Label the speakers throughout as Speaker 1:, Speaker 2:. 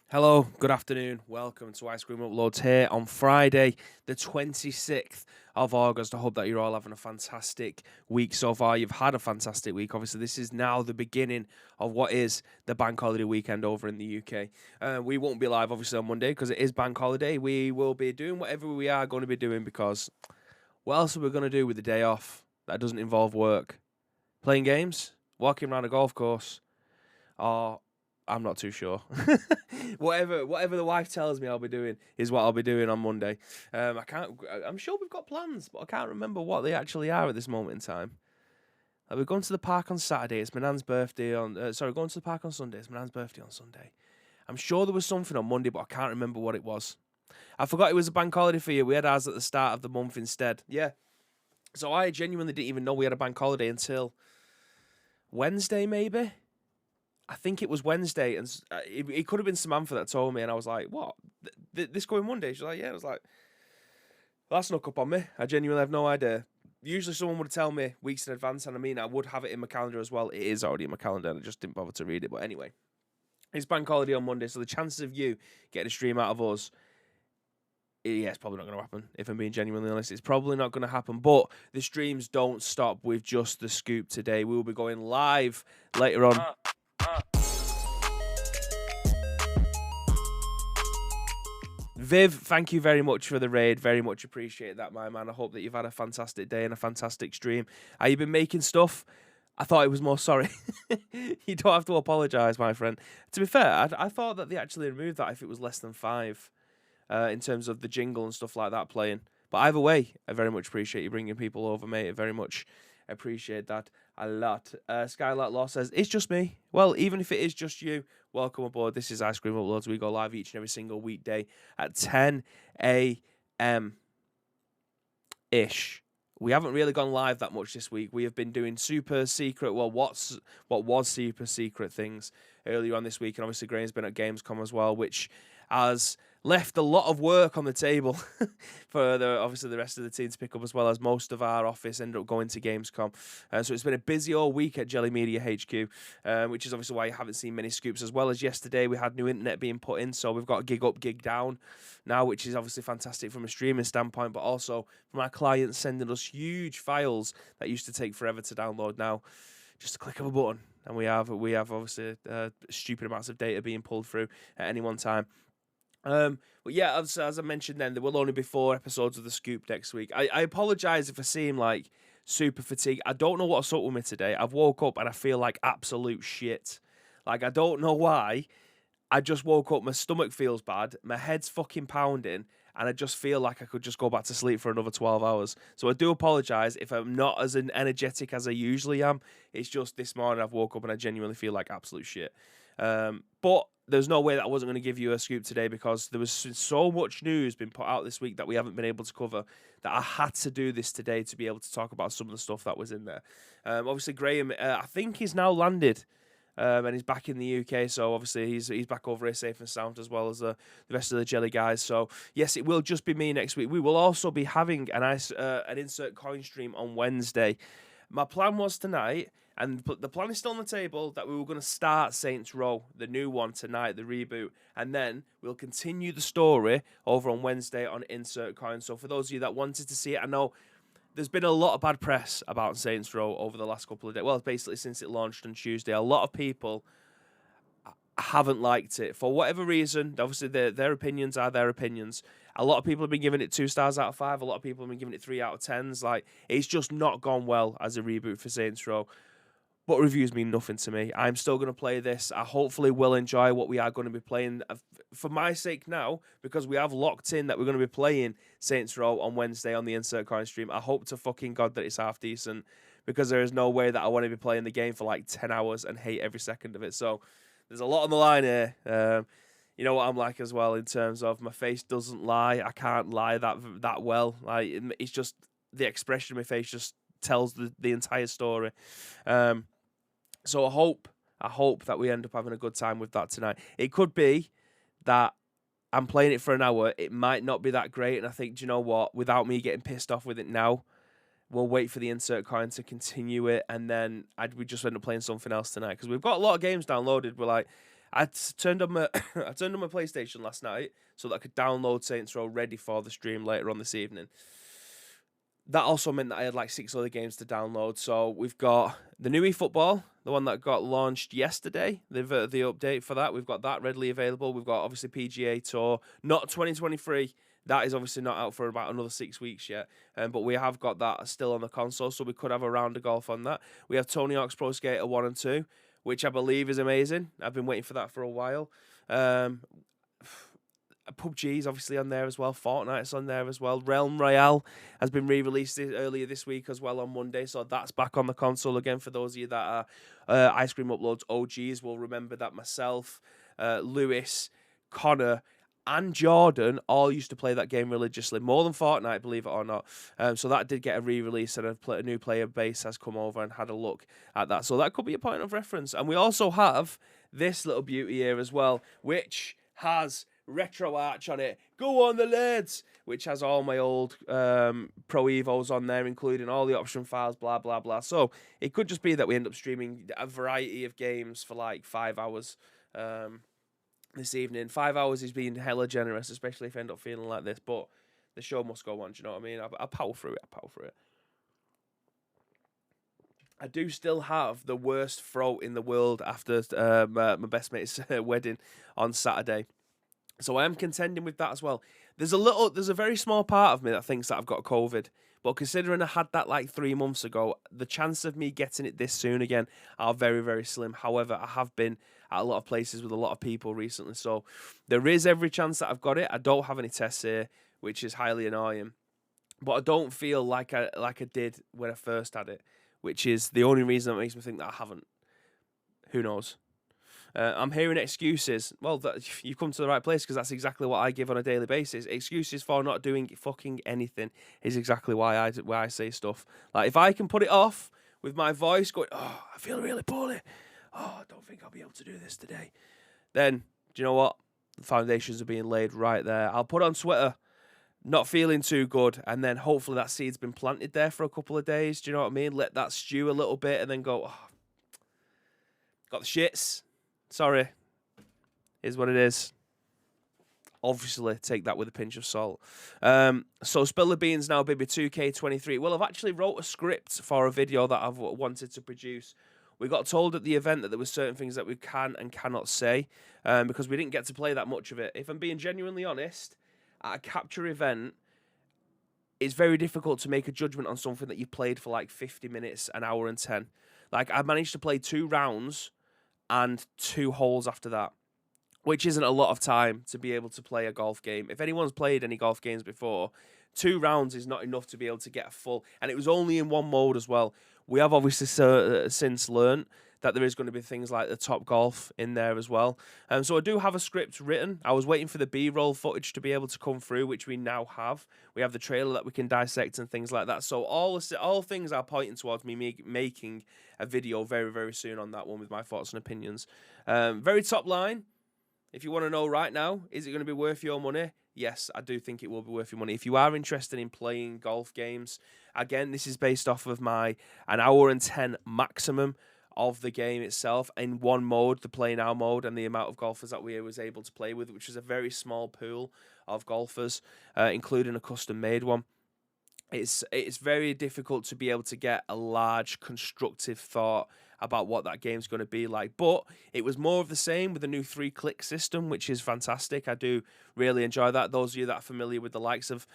Speaker 1: Hello, good afternoon. Welcome to Ice Cream Uploads here on Friday, the 26th of August. I hope that you're all having a fantastic week so far. You've had a fantastic week. Obviously, this is now the beginning of what is the bank holiday weekend over in the UK. We won't be live, obviously, on Monday because it is bank holiday. We will be doing whatever we are going to be doing because what else are we going to do with the day off that doesn't involve work? Playing games? Walking around a golf course? Or I'm not too sure. whatever the wife tells me I'll be doing is what I'll be doing on Monday. I can't. I'm sure we've got plans, but I can't remember what they actually are at this moment in time. We're going to the park on Saturday. It's my nan's birthday on. Sorry, going to the park on Sunday. It's my nan's birthday on Sunday. I'm sure there was something on Monday, but I can't remember what it was. I forgot it was a bank holiday for you. We had ours at the start of the month instead. Yeah. So I genuinely didn't even know we had a bank holiday until Wednesday, maybe. I think it was Wednesday, and it could have been Samantha that told me, and I was like, "What? This going Monday?" She's like, "Yeah." I was like, well, "That's snuck up on me. I genuinely have no idea." Usually, someone would tell me weeks in advance, and I mean, I would have it in my calendar as well. It is already in my calendar, and I just didn't bother to read it. But anyway, it's bank holiday on Monday, so the chances of you getting a stream out of us, yeah, it's probably not going to happen. If I'm being genuinely honest, it's probably not going to happen. But the streams don't stop with just the scoop today. We will be going live later on. Viv, thank you very much for the raid. Very much appreciate that, my man. I hope that you've had a fantastic day and a fantastic stream. Have you been making stuff? I thought it was more sorry. You don't have to apologise, my friend. To be fair, I thought that they actually removed that if it was less than 5 in terms of the jingle and stuff like that playing. But either way, I very much appreciate you bringing people over, mate. I very much appreciate that a lot. Skylight Law says, it's just me. Well, even if it is just you, welcome aboard. This is Ice Cream Uploads. We go live each and every single weekday at 10 a.m. ish. We haven't really gone live that much this week. We have been doing super secret, what was super secret things earlier on this week. And obviously Graham's been at Gamescom as well, which has left a lot of work on the table for obviously the rest of the team to pick up, as well as most of our office ended up going to Gamescom. So it's been a busy all week at Jelly Media HQ, which is obviously why you haven't seen many scoops. As well as yesterday, we had new internet being put in, so we've got gig up, gig down now, which is obviously fantastic from a streaming standpoint, but also from our clients sending us huge files that used to take forever to download. Now, just a click of a button, and we have obviously stupid amounts of data being pulled through at any one time. But yeah, as I mentioned then, there will only be 4 episodes of The Scoop next week. I apologise if I seem like super fatigued. I don't know what's up with me today. I've woke up and I feel like absolute shit. Like, I don't know why. I just woke up, my stomach feels bad, my head's fucking pounding, and I just feel like I could just go back to sleep for another 12 hours. So I do apologise if I'm not as energetic as I usually am. It's just this morning I've woke up and I genuinely feel like absolute shit. But there's no way that I wasn't going to give you a scoop today, because there was so much news been put out this week that we haven't been able to cover, that I had to do this today to be able to talk about some of the stuff that was in there. Obviously, Graham, I think he's now landed. And he's back in the UK, so obviously he's back over here safe and sound, as well as the rest of the Jelly guys. So yes, it will just be me next week. We will also be having an insert coin stream on Wednesday. My plan was tonight, and the plan is still on the table, that we were going to start Saints Row, the new one, tonight, the reboot, and then we'll continue the story over on Wednesday on Insert Coin. So for those of you that wanted to see it, I know there's been a lot of bad press about Saints Row over the last couple of days. Well, basically since it launched on Tuesday. A lot of people haven't liked it for whatever reason. Obviously, their opinions are their opinions. A lot of people have been giving it 2 stars out of 5. A lot of people have been giving it 3 out of 10s. Like, it's just not gone well as a reboot for Saints Row. But reviews mean nothing to me. I'm still going to play this. I hopefully will enjoy what we are going to be playing. For my sake now, because we have locked in that we're going to be playing Saints Row on Wednesday on the Insert Coin stream, I hope to fucking God that it's half decent, because there is no way that I want to be playing the game for like 10 hours and hate every second of it. So there's a lot on the line here. You know what I'm like as well, in terms of my face doesn't lie. I can't lie that well. Like, it's just the expression of my face just tells the entire story. So I hope that we end up having a good time with that tonight. It could be that I'm playing it for an hour. It might not be that great, and I think, do you know what? Without me getting pissed off with it now, we'll wait for the Insert Coin to continue it, and then we just end up playing something else tonight, because we've got a lot of games downloaded. We're like, turned on my I turned on my PlayStation last night so that I could download Saints Row ready for the stream later on this evening. That also meant that I had like 6 other games to download. So we've got the new eFootball, the one that got launched yesterday, the update for that. We've got that readily available. We've got obviously PGA Tour, not 2023. That is obviously not out for about another 6 weeks yet. But we have got that still on the console, so we could have a round of golf on that. We have Tony Hawk's Pro Skater 1 and 2, which I believe is amazing. I've been waiting for that for a while. PUBG's obviously on there as well. Fortnite's on there as well. Realm Royale has been re-released earlier this week as well on Monday, so that's back on the console again for those of you that are Ice Cream Uploads OGs will remember that myself, Lewis, Connor, and Jordan all used to play that game religiously, more than Fortnite, believe it or not. So that did get a re-release, and a new player base has come over and had a look at that. So that could be a point of reference. And we also have this little beauty here as well, which has Retro Arch on it. Go on the lads! Which has all my old Pro Evos on there, including all the option files, blah, blah, blah. So it could just be that we end up streaming a variety of games for like 5 hours this evening. 5 hours is being hella generous, especially if I end up feeling like this. But the show must go on, do you know what I mean? I'll power through it. I do still have the worst throat in the world after my best mate's wedding on Saturday. So I am contending with that as well. There's a very small part of me that thinks that I've got COVID. But considering I had that like 3 months ago, the chance of me getting it this soon again are very, very slim. However, I have been at a lot of places with a lot of people recently. So there is every chance that I've got it. I don't have any tests here, which is highly annoying. But I don't feel like I did when I first had it, which is the only reason that makes me think that I haven't. Who knows? I'm hearing excuses. Well, you've come to the right place, because that's exactly what I give on a daily basis. Excuses for not doing fucking anything is exactly why I say stuff. Like, if I can put it off with my voice going, oh, I feel really poorly. Oh, I don't think I'll be able to do this today. Then, do you know what? The foundations are being laid right there. I'll put on Twitter, not feeling too good, and then hopefully that seed's been planted there for a couple of days. Do you know what I mean? Let that stew a little bit, and then go, oh, got the shits. Sorry. Is what it is. Obviously, take that with a pinch of salt. So, spill the beans now, baby. 2K23. Well, I've actually wrote a script for a video that I've wanted to produce. We got told at the event that there were certain things that we can and cannot say, because we didn't get to play that much of it. If I'm being genuinely honest, at a capture event, it's very difficult to make a judgment on something that you played for like 50 minutes, an hour and 10. Like, I managed to play 2 rounds and 2 holes after that, which isn't a lot of time to be able to play a golf game. If anyone's played any golf games before, 2 rounds is not enough to be able to get a full, and it was only in one mode as well. We have obviously since learned that there is going to be things like the Top Golf in there as well. So I do have a script written. I was waiting for the B-roll footage to be able to come through, which we now have. We have the trailer that we can dissect and things like that. So all things are pointing towards me making a video very, very soon on that one with my thoughts and opinions. Very top line. If you want to know right now, is it going to be worth your money? Yes, I do think it will be worth your money. If you are interested in playing golf games, again, this is based off of my an hour and 10 maximum of the game itself in one mode, the Play Now mode, and the amount of golfers that we was able to play with, which was a very small pool of golfers, including a custom-made one. It's very difficult to be able to get a large constructive thought about what that game's going to be like. But it was more of the same with the new 3-click system, which is fantastic. I do really enjoy that. Those of you that are familiar with the likes of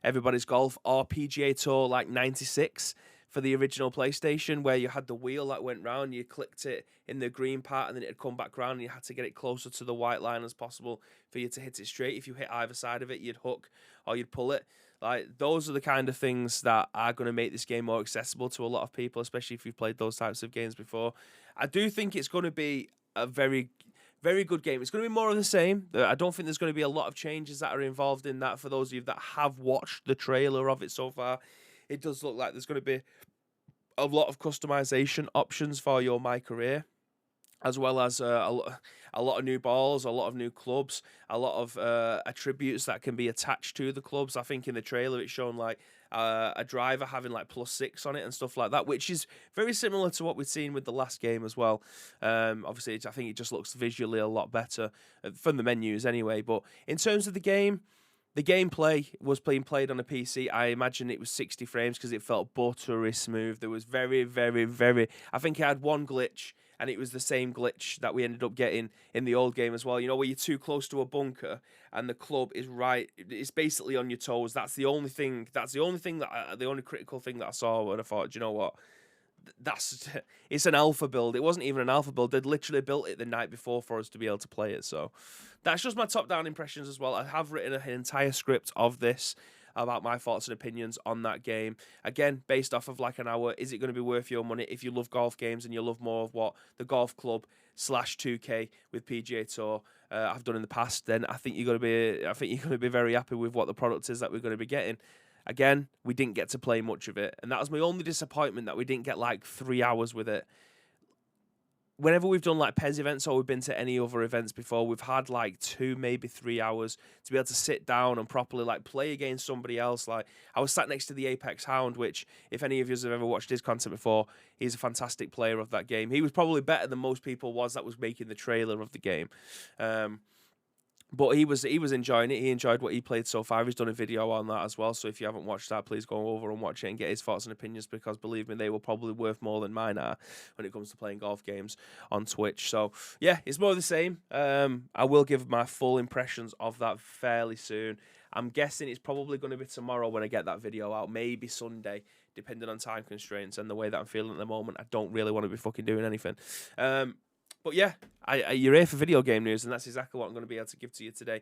Speaker 1: Everybody's Golf or PGA Tour like 96 for the original PlayStation, where you had the wheel that went round, you clicked it in the green part, and then it'd come back round, and you had to get it closer to the white line as possible for you to hit it straight. If you hit either side of it, you'd hook or you'd pull it. Like, those are the kind of things that are going to make this game more accessible to a lot of people, especially if you've played those types of games before. I do think it's going to be a very, very good game. It's going to be more of the same. I don't think there's going to be a lot of changes that are involved in that. For those of you that have watched the trailer of it so far, it does look like there's going to be a lot of customization options for your My Career. as well as a lot of new balls, a lot of new clubs, a lot of attributes that can be attached to the clubs. I think in the trailer it's shown like a driver having like +6 on it and stuff like that, which is very similar to what we've seen with the last game as well. Obviously, I think it just looks visually a lot better from the menus anyway. But in terms of the game, the gameplay was being played on a PC. I imagine it was 60 frames because it felt buttery smooth. There was very, very, very... I think it had one glitch, and it was the same glitch that we ended up getting in the old game as well. You know, where you're too close to a bunker and the club is right... It's basically on your toes. That's the only thing... the only critical thing that I saw, and I thought, do you know what? It's an alpha build. It wasn't even an alpha build. They'd literally built it the night before for us to be able to play it. So that's just my top-down impressions as well. I have written an entire script of this about my thoughts and opinions on that game. Again, based off of like an hour. Is it going to be worth your money? If you love golf games and you love more of what the golf club /2K with PGA Tour I've done in the past, then I think you're going to be very happy with what the product is that we're going to be getting. Again, we didn't get to play much of it, and that was my only disappointment, that we didn't get like 3 hours with it. Whenever we've done like PES events or we've been to any other events before, we've had like 2, maybe 3 hours to be able to sit down and properly like play against somebody else. Like I was sat next to the Apex Hound, which if any of you have ever watched his content before, he's a fantastic player of that game. He was probably better than most people that was making the trailer of the game. But he was enjoying it. He enjoyed what he played so far. He's done a video on that as well. So if you haven't watched that, please go over and watch it and get his thoughts and opinions, because believe me, they were probably worth more than mine are when it comes to playing golf games on Twitch. So yeah, it's more of the same. I will give my full impressions of that fairly soon. I'm guessing it's probably going to be tomorrow when I get that video out, maybe Sunday, depending on time constraints and the way that I'm feeling at the moment. I don't really want to be fucking doing anything. But yeah, you're here for video game news, and that's exactly what I'm going to be able to give to you today.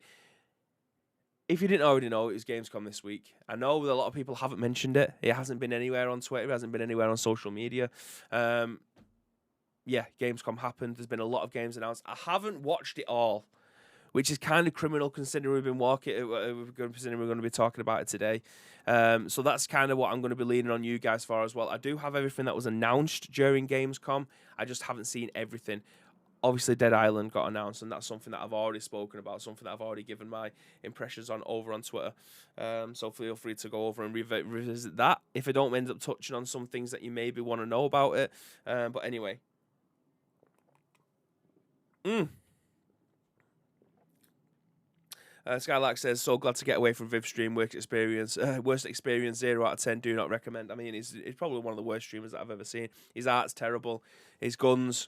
Speaker 1: If you didn't already know, it was Gamescom this week. I know that a lot of people haven't mentioned it. It hasn't been anywhere on Twitter. It hasn't been anywhere on social media. Yeah, Gamescom happened. There's been a lot of games announced. I haven't watched it all, which is kind of criminal considering we're going to be talking about it today. So that's kind of what I'm going to be leaning on you guys for as well. I do have everything that was announced during Gamescom. I just haven't seen everything. Obviously, Dead Island got announced, and that's something that I've already spoken about, something that I've already given my impressions on over on Twitter. So feel free to go over and revisit that if I don't end up touching on some things that you maybe want to know about it. But anyway. Skylark says, so glad to get away from Viv stream. Worst experience, 0 out of 10. Do not recommend. I mean, he's probably one of the worst streamers that I've ever seen. His art's terrible. His guns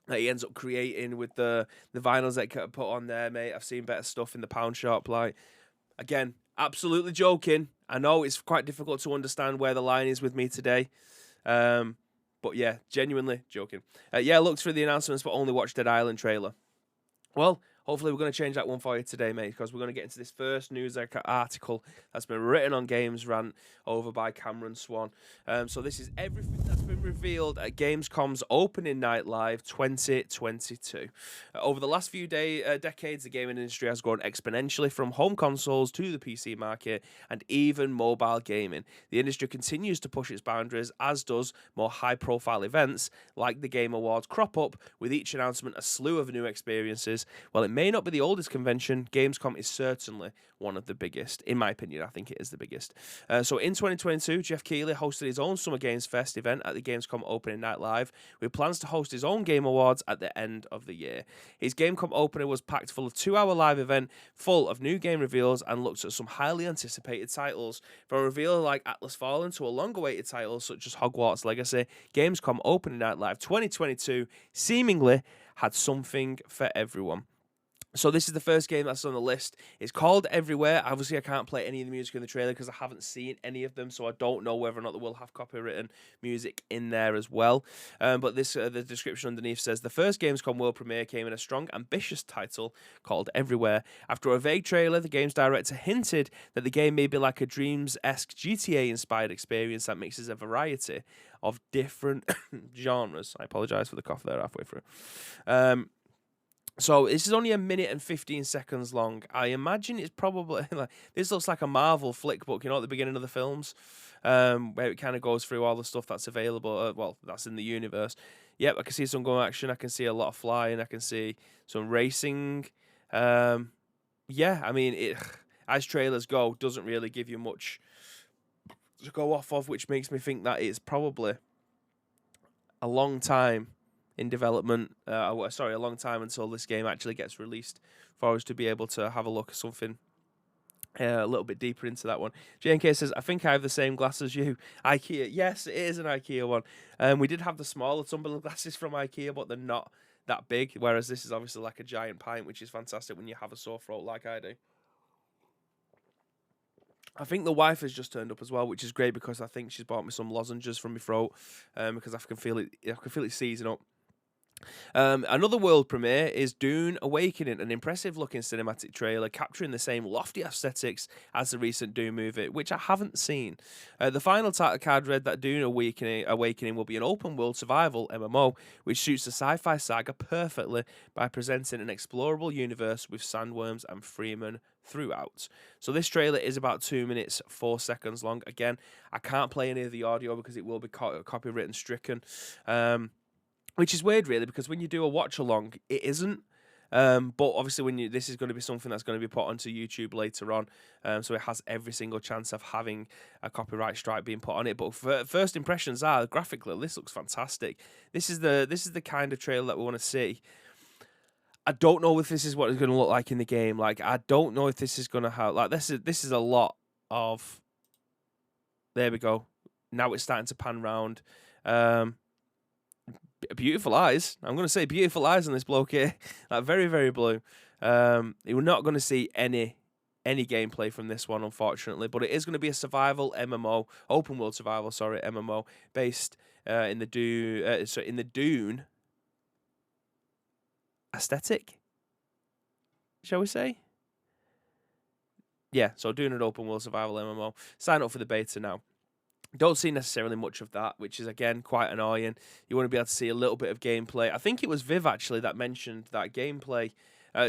Speaker 1: that he ends up creating with the vinyls that get put on there, mate. I've seen better stuff in the pound shop. Like, again, absolutely joking. I know it's quite difficult to understand where the line is with me today. But yeah, genuinely joking. Yeah, looked through the announcements, but only watched Dead Island trailer. Well, hopefully we're going to change that one for you today, mate, because we're going to get into this first news article that's been written on Games Rant over by Cameron Swan. So this is everything that's been revealed at Gamescom's opening night live 2022. Over the last few decades, the gaming industry has grown exponentially from home consoles to the PC market and even mobile gaming. The industry continues to push its boundaries, as does more high-profile events like the Game Awards crop up, with each announcement a slew of new experiences. While it may not be the oldest convention, Gamescom is certainly one of the biggest. In my opinion, I think it is the biggest. So in 2022, Jeff Keighley hosted his own Summer Games Fest event at the Gamescom opening night live, with plans to host his own Game Awards at the end of the year. His Gamescom opener was packed full of 2-hour live event, full of new game reveals, and looked at some highly anticipated titles. From a reveal like Atlas Fallen to a long-awaited title such as Hogwarts Legacy, Gamescom opening night live 2022 seemingly had something for everyone. So this is the first game that's on the list. It's called Everywhere. Obviously, I can't play any of the music in the trailer because I haven't seen any of them, so I don't know whether or not they will have copywritten music in there as well. But this the description underneath says, the first Gamescom world premiere came in a strong, ambitious title called Everywhere. After a vague trailer, the game's director hinted that the game may be like a Dreams-esque GTA-inspired experience that mixes a variety of different genres. I apologise for the cough there halfway through. So this is only 1 minute and 15 seconds long. I imagine it's probably like, this looks like a Marvel flick book, you know, at the beginning of the films, where it kind of goes through all the stuff that's available. Well, that's in the universe. Yep, I can see some gun action. I can see a lot of flying. I can see some racing. Um, yeah, I mean, it as trailers go, doesn't really give you much to go off of, which makes me think that it's probably a long time in development. A long time until this game actually gets released for us to be able to have a look at something a little bit deeper into that one. JNK says, I think I have the same glass as you. IKEA. Yes, it is an IKEA one. We did have the smaller tumbler glasses from IKEA, but they're not that big, whereas this is obviously like a giant pint, which is fantastic when you have a sore throat like I do. I think the wife has just turned up as well, which is great because I think she's bought me some lozenges from my throat because I can feel it seizing up. Another world premiere is Dune Awakening, an impressive looking cinematic trailer capturing the same lofty aesthetics as the recent Dune movie, which I haven't seen. The final title card read that Dune Awakening will be an open world survival MMO, which suits the sci-fi saga perfectly by presenting an explorable universe with sandworms and freemen throughout. So this trailer is about 2 minutes 4 seconds long. Again, I can't play any of the audio because it will be copyright stricken. Which is weird, really, because when you do a watch along, it isn't. But obviously, this is going to be something that's going to be put onto YouTube later on, so it has every single chance of having a copyright strike being put on it. But first impressions are graphically, this looks fantastic. This is the kind of trailer that we want to see. I don't know if this is what it's going to look like in the game. Like, I don't know if this is going to have this is a lot of. There we go. Now it's starting to pan round. Beautiful eyes. I'm going to say beautiful eyes on this bloke here. Like very, very blue. We're not going to see any gameplay from this one, unfortunately, but it is going to be a survival MMO, open world survival, MMO based in the Dune aesthetic, shall we say? Yeah, so Dune an open world survival MMO. Sign up for the beta now. Don't see necessarily much of that, which is, again, quite annoying. You want to be able to see a little bit of gameplay. I think it was Viv, actually, that mentioned that gameplay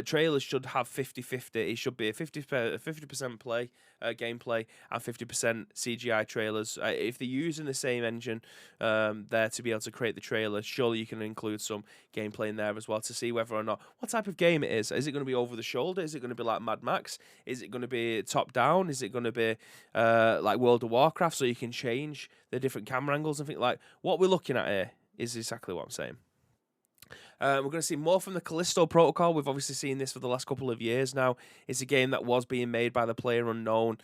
Speaker 1: trailers should have 50-50. It should be a 50% play gameplay and 50% CGI trailers. If they're using the same engine there to be able to create the trailer, surely you can include some gameplay in there as well to see whether or not what type of game it is. Is it going to be over the shoulder? Is it going to be like Mad Max? Is it going to be top down? Is it going to be like World of Warcraft, so you can change the different camera angles and things like what we're looking at here is exactly what I'm saying. We're going to see more from the Callisto Protocol. We've obviously seen this for the last couple of years now. It's a game that was being made by the PlayerUnknown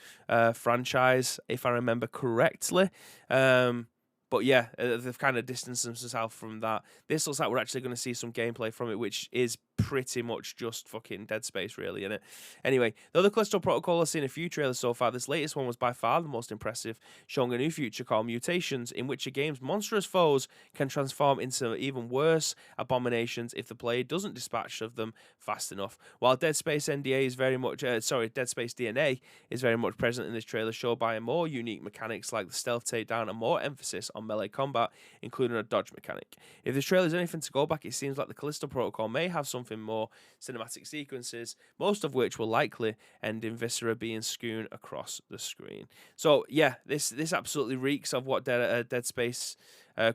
Speaker 1: franchise, if I remember correctly. But yeah, they've kind of distanced themselves from that. This looks like we're actually going to see some gameplay from it, which is pretty much just fucking Dead Space, really, isn't it? Anyway, the other Callisto Protocol has seen a few trailers so far. This latest one was by far the most impressive, showing a new future called Mutations, in which a game's monstrous foes can transform into even worse abominations if the player doesn't dispatch of them fast enough. While Dead Space DNA is very much, Dead Space DNA is very much present in this trailer, shown by more unique mechanics like the stealth takedown and more emphasis on melee combat, including a dodge mechanic. If this trailer is anything to go back, it seems like the Callisto Protocol may have something more cinematic sequences, most of which will likely end in Viscera being skewn across the screen. So yeah, this absolutely reeks of what Dead Space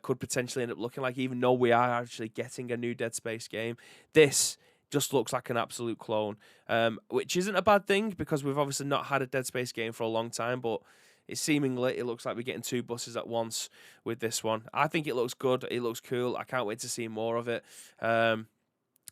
Speaker 1: could potentially end up looking like, even though we are actually getting a new Dead Space game. This just looks like an absolute clone, which isn't a bad thing because we've obviously not had a Dead Space game for a long time, but it looks like we're getting two buses at once with this one. I think it looks good. It looks cool. I can't wait to see more of it.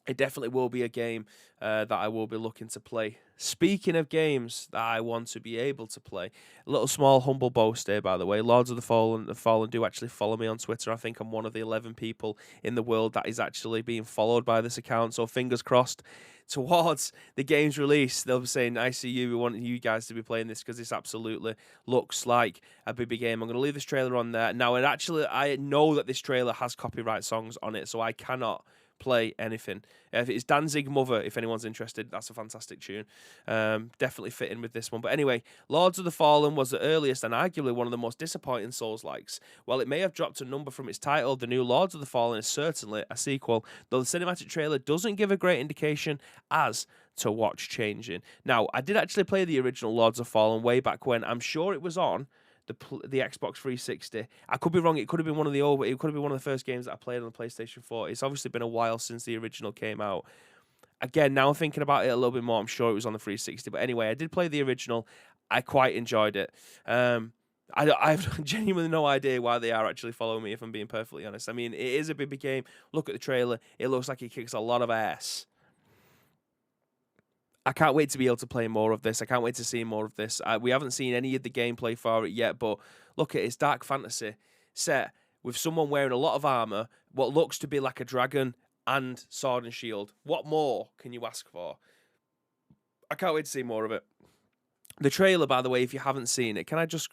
Speaker 1: It definitely will be a game that I will be looking to play. Speaking of games that I want to be able to play, a little small humble boast here, by the way. Lords of the Fallen do actually follow me on Twitter. I think I'm one of the 11 people in the world that is actually being followed by this account. So fingers crossed. Towards the game's release, they'll be saying, I see you, we want you guys to be playing this because this absolutely looks like a BB game. I'm going to leave this trailer on there. Now, I know that this trailer has copyright songs on it, so I cannot play anything. If it's Danzig Mother, if anyone's interested, that's a fantastic tune. Definitely fitting with this one. But anyway, Lords of the Fallen was the earliest and arguably one of the most disappointing Souls-likes. While it may have dropped a number from its title, the new Lords of the Fallen is certainly a sequel, though the cinematic trailer doesn't give a great indication as to what's changing. Now, I did actually play the original Lords of the Fallen way back when. I'm sure it was on the Xbox 360. I could be wrong. It could have been one of the first games that I played on the PlayStation 4. It's obviously been a while since the original came out. Again, now thinking about it a little bit more, I'm sure it was on the 360. But anyway, I did play the original. I quite enjoyed it. I have genuinely no idea why they are actually following me, if I'm being perfectly honest. I mean, it is a big game. Look at the trailer. It looks like it kicks a lot of ass. I can't wait to be able to play more of this. I can't wait to see more of this. We haven't seen any of the gameplay for it yet, but look at it. It's dark fantasy set with someone wearing a lot of armor, what looks to be like a dragon, and sword and shield. What more can you ask for? I can't wait to see more of it. The trailer, by the way, if you haven't seen it, can I just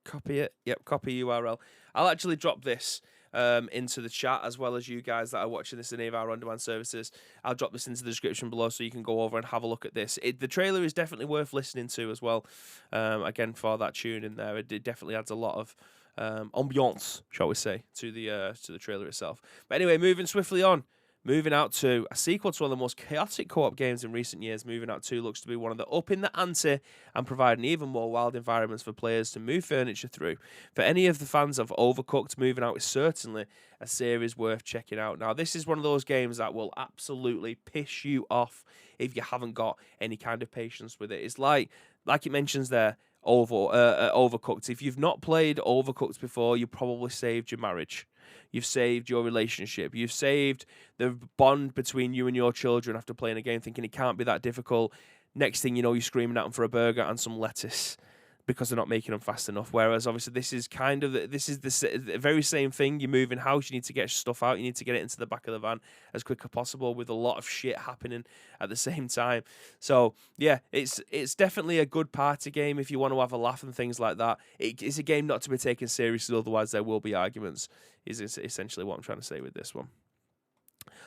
Speaker 1: copy it? Yep, copy URL. I'll actually drop this into the chat, as well as you guys that are watching this in any of our on-demand services. I'll drop this into the description below so you can go over and have a look at this. The trailer is definitely worth listening to as well. Again, for that tune in there, it definitely adds a lot of ambiance, shall we say, to the trailer itself. But anyway, moving swiftly on. Moving out to a sequel to one of the most chaotic co-op games in recent years. Moving Out 2 looks to be one of the up in the ante and providing even more wild environments for players to move furniture through. For any of the fans of Overcooked, Moving Out is certainly a series worth checking out. Now, this is one of those games that will absolutely piss you off if you haven't got any kind of patience with it. It's like it mentions there, Overcooked. If you've not played Overcooked before, you probably saved your marriage. You've saved your relationship. You've saved the bond between you and your children after playing a game, thinking it can't be that difficult. Next thing you know, you're screaming at them for a burger and some lettuce because they're not making them fast enough. Whereas obviously this is the very same thing. You move in house, you need to get stuff out, you need to get it into the back of the van as quick as possible, with a lot of shit happening at the same time. So yeah, it's definitely a good party game if you want to have a laugh and things like that. It's a game not to be taken seriously, otherwise there will be arguments, is essentially what I'm trying to say with this one.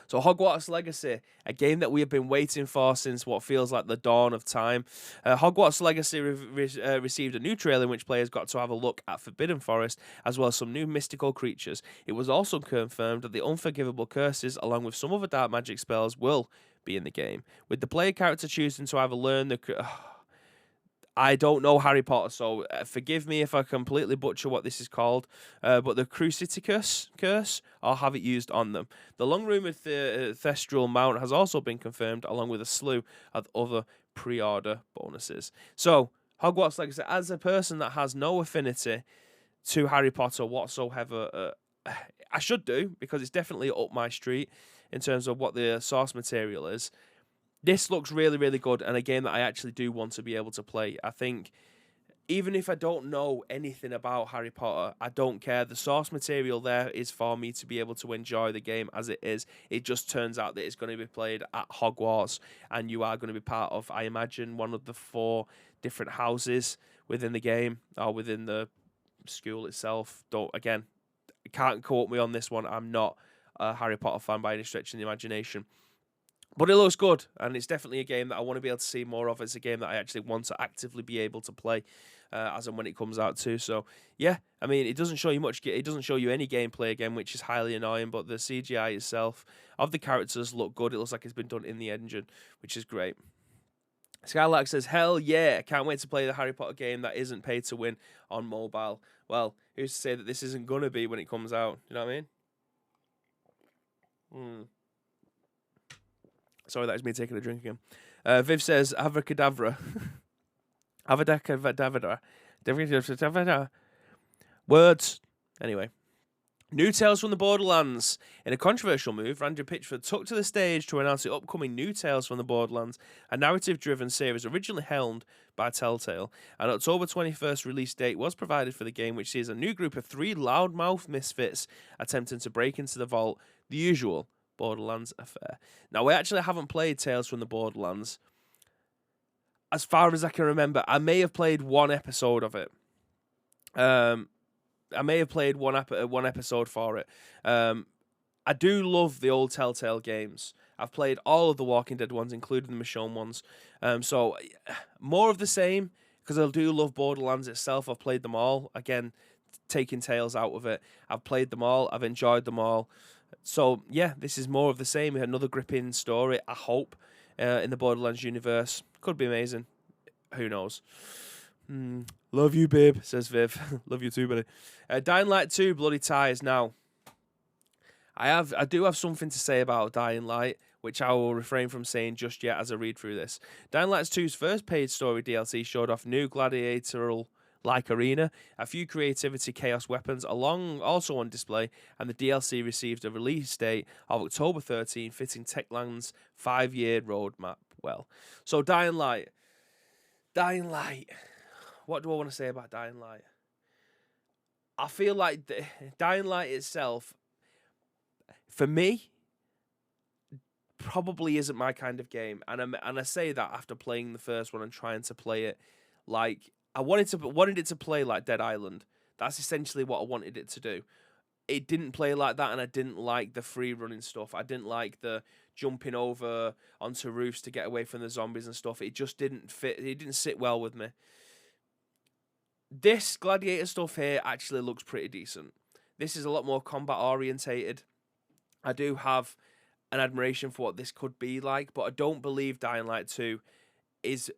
Speaker 1: So Hogwarts Legacy, a game that we have been waiting for since what feels like the dawn of time. Hogwarts Legacy received a new trailer in which players got to have a look at Forbidden Forest, as well as some new mystical creatures. It was also confirmed that the unforgivable curses, along with some other dark magic spells, will be in the game, with the player character choosing to either learn the... I don't know Harry Potter, so forgive me if I completely butcher what this is called, but the Cruciticus curse, or have it used on them. The long-rumoured Thestral Mount has also been confirmed, along with a slew of other pre-order bonuses. So, Hogwarts Legacy, as a person that has no affinity to Harry Potter whatsoever, I should do, because it's definitely up my street in terms of what the source material is. This looks really, really good, and a game that I actually do want to be able to play. I think, even if I don't know anything about Harry Potter, I don't care. The source material there is for me to be able to enjoy the game as it is. It just turns out that it's going to be played at Hogwarts, and you are going to be part of, I imagine, one of the 4 different houses within the game, or within the school itself. Again, can't quote me on this one. I'm not a Harry Potter fan by any stretch of the imagination. But it looks good, and it's definitely a game that I want to be able to see more of. It's a game that I actually want to actively be able to play as and when it comes out too. So, yeah, I mean, it doesn't show you much. It doesn't show you any gameplay again, which is highly annoying, but the CGI itself of the characters look good. It looks like it's been done in the engine, which is great. Skylark says, hell yeah, I can't wait to play the Harry Potter game that isn't pay to win on mobile. Well, who's to say that this isn't going to be when it comes out? You know what I mean? Sorry, that was me taking a drink again. Viv says, Abracadabra. Avada. Words. Anyway. New Tales from the Borderlands. In a controversial move, Andrew Pitchford took to the stage to announce the upcoming New Tales from the Borderlands, a narrative-driven series originally helmed by Telltale. An October 21st release date was provided for the game, which sees a new group of 3 loudmouth misfits attempting to break into the vault, the usual Borderlands affair. Now, we actually haven't played Tales from the Borderlands. As far as I can remember, I may have played one episode of it. I may have played one episode for it. I do love the old Telltale games. I've played all of the Walking Dead ones, including the Michonne ones. So, more of the same, because I do love Borderlands itself. I've played them all. Again, taking Tales out of it. I've played them all. I've enjoyed them all. So, yeah, this is more of the same. Another gripping story, I hope, in the Borderlands universe. Could be amazing. Who knows? Love you, babe, says Viv. Love you too, buddy. Dying Light 2, Bloody Ties. Now, I do have something to say about Dying Light, which I will refrain from saying just yet as I read through this. Dying Light 2's first paid story DLC showed off new gladiatorial-like arena, a few creativity chaos weapons also on display, and the DLC received a release date of October 13, fitting Techland's 5-year roadmap well. So Dying Light. What do I want to say about Dying Light? I feel like Dying Light itself, for me, probably isn't my kind of game, and I say that after playing the first one and trying to play it like I wanted it to play like Dead Island. That's essentially what I wanted it to do. It didn't play like that, and I didn't like the free running stuff. I didn't like the jumping over onto roofs to get away from the zombies and stuff. It just didn't fit. It didn't sit well with me. This gladiator stuff here actually looks pretty decent. This is a lot more combat orientated. I do have an admiration for what this could be like, but I don't believe Dying Light 2 is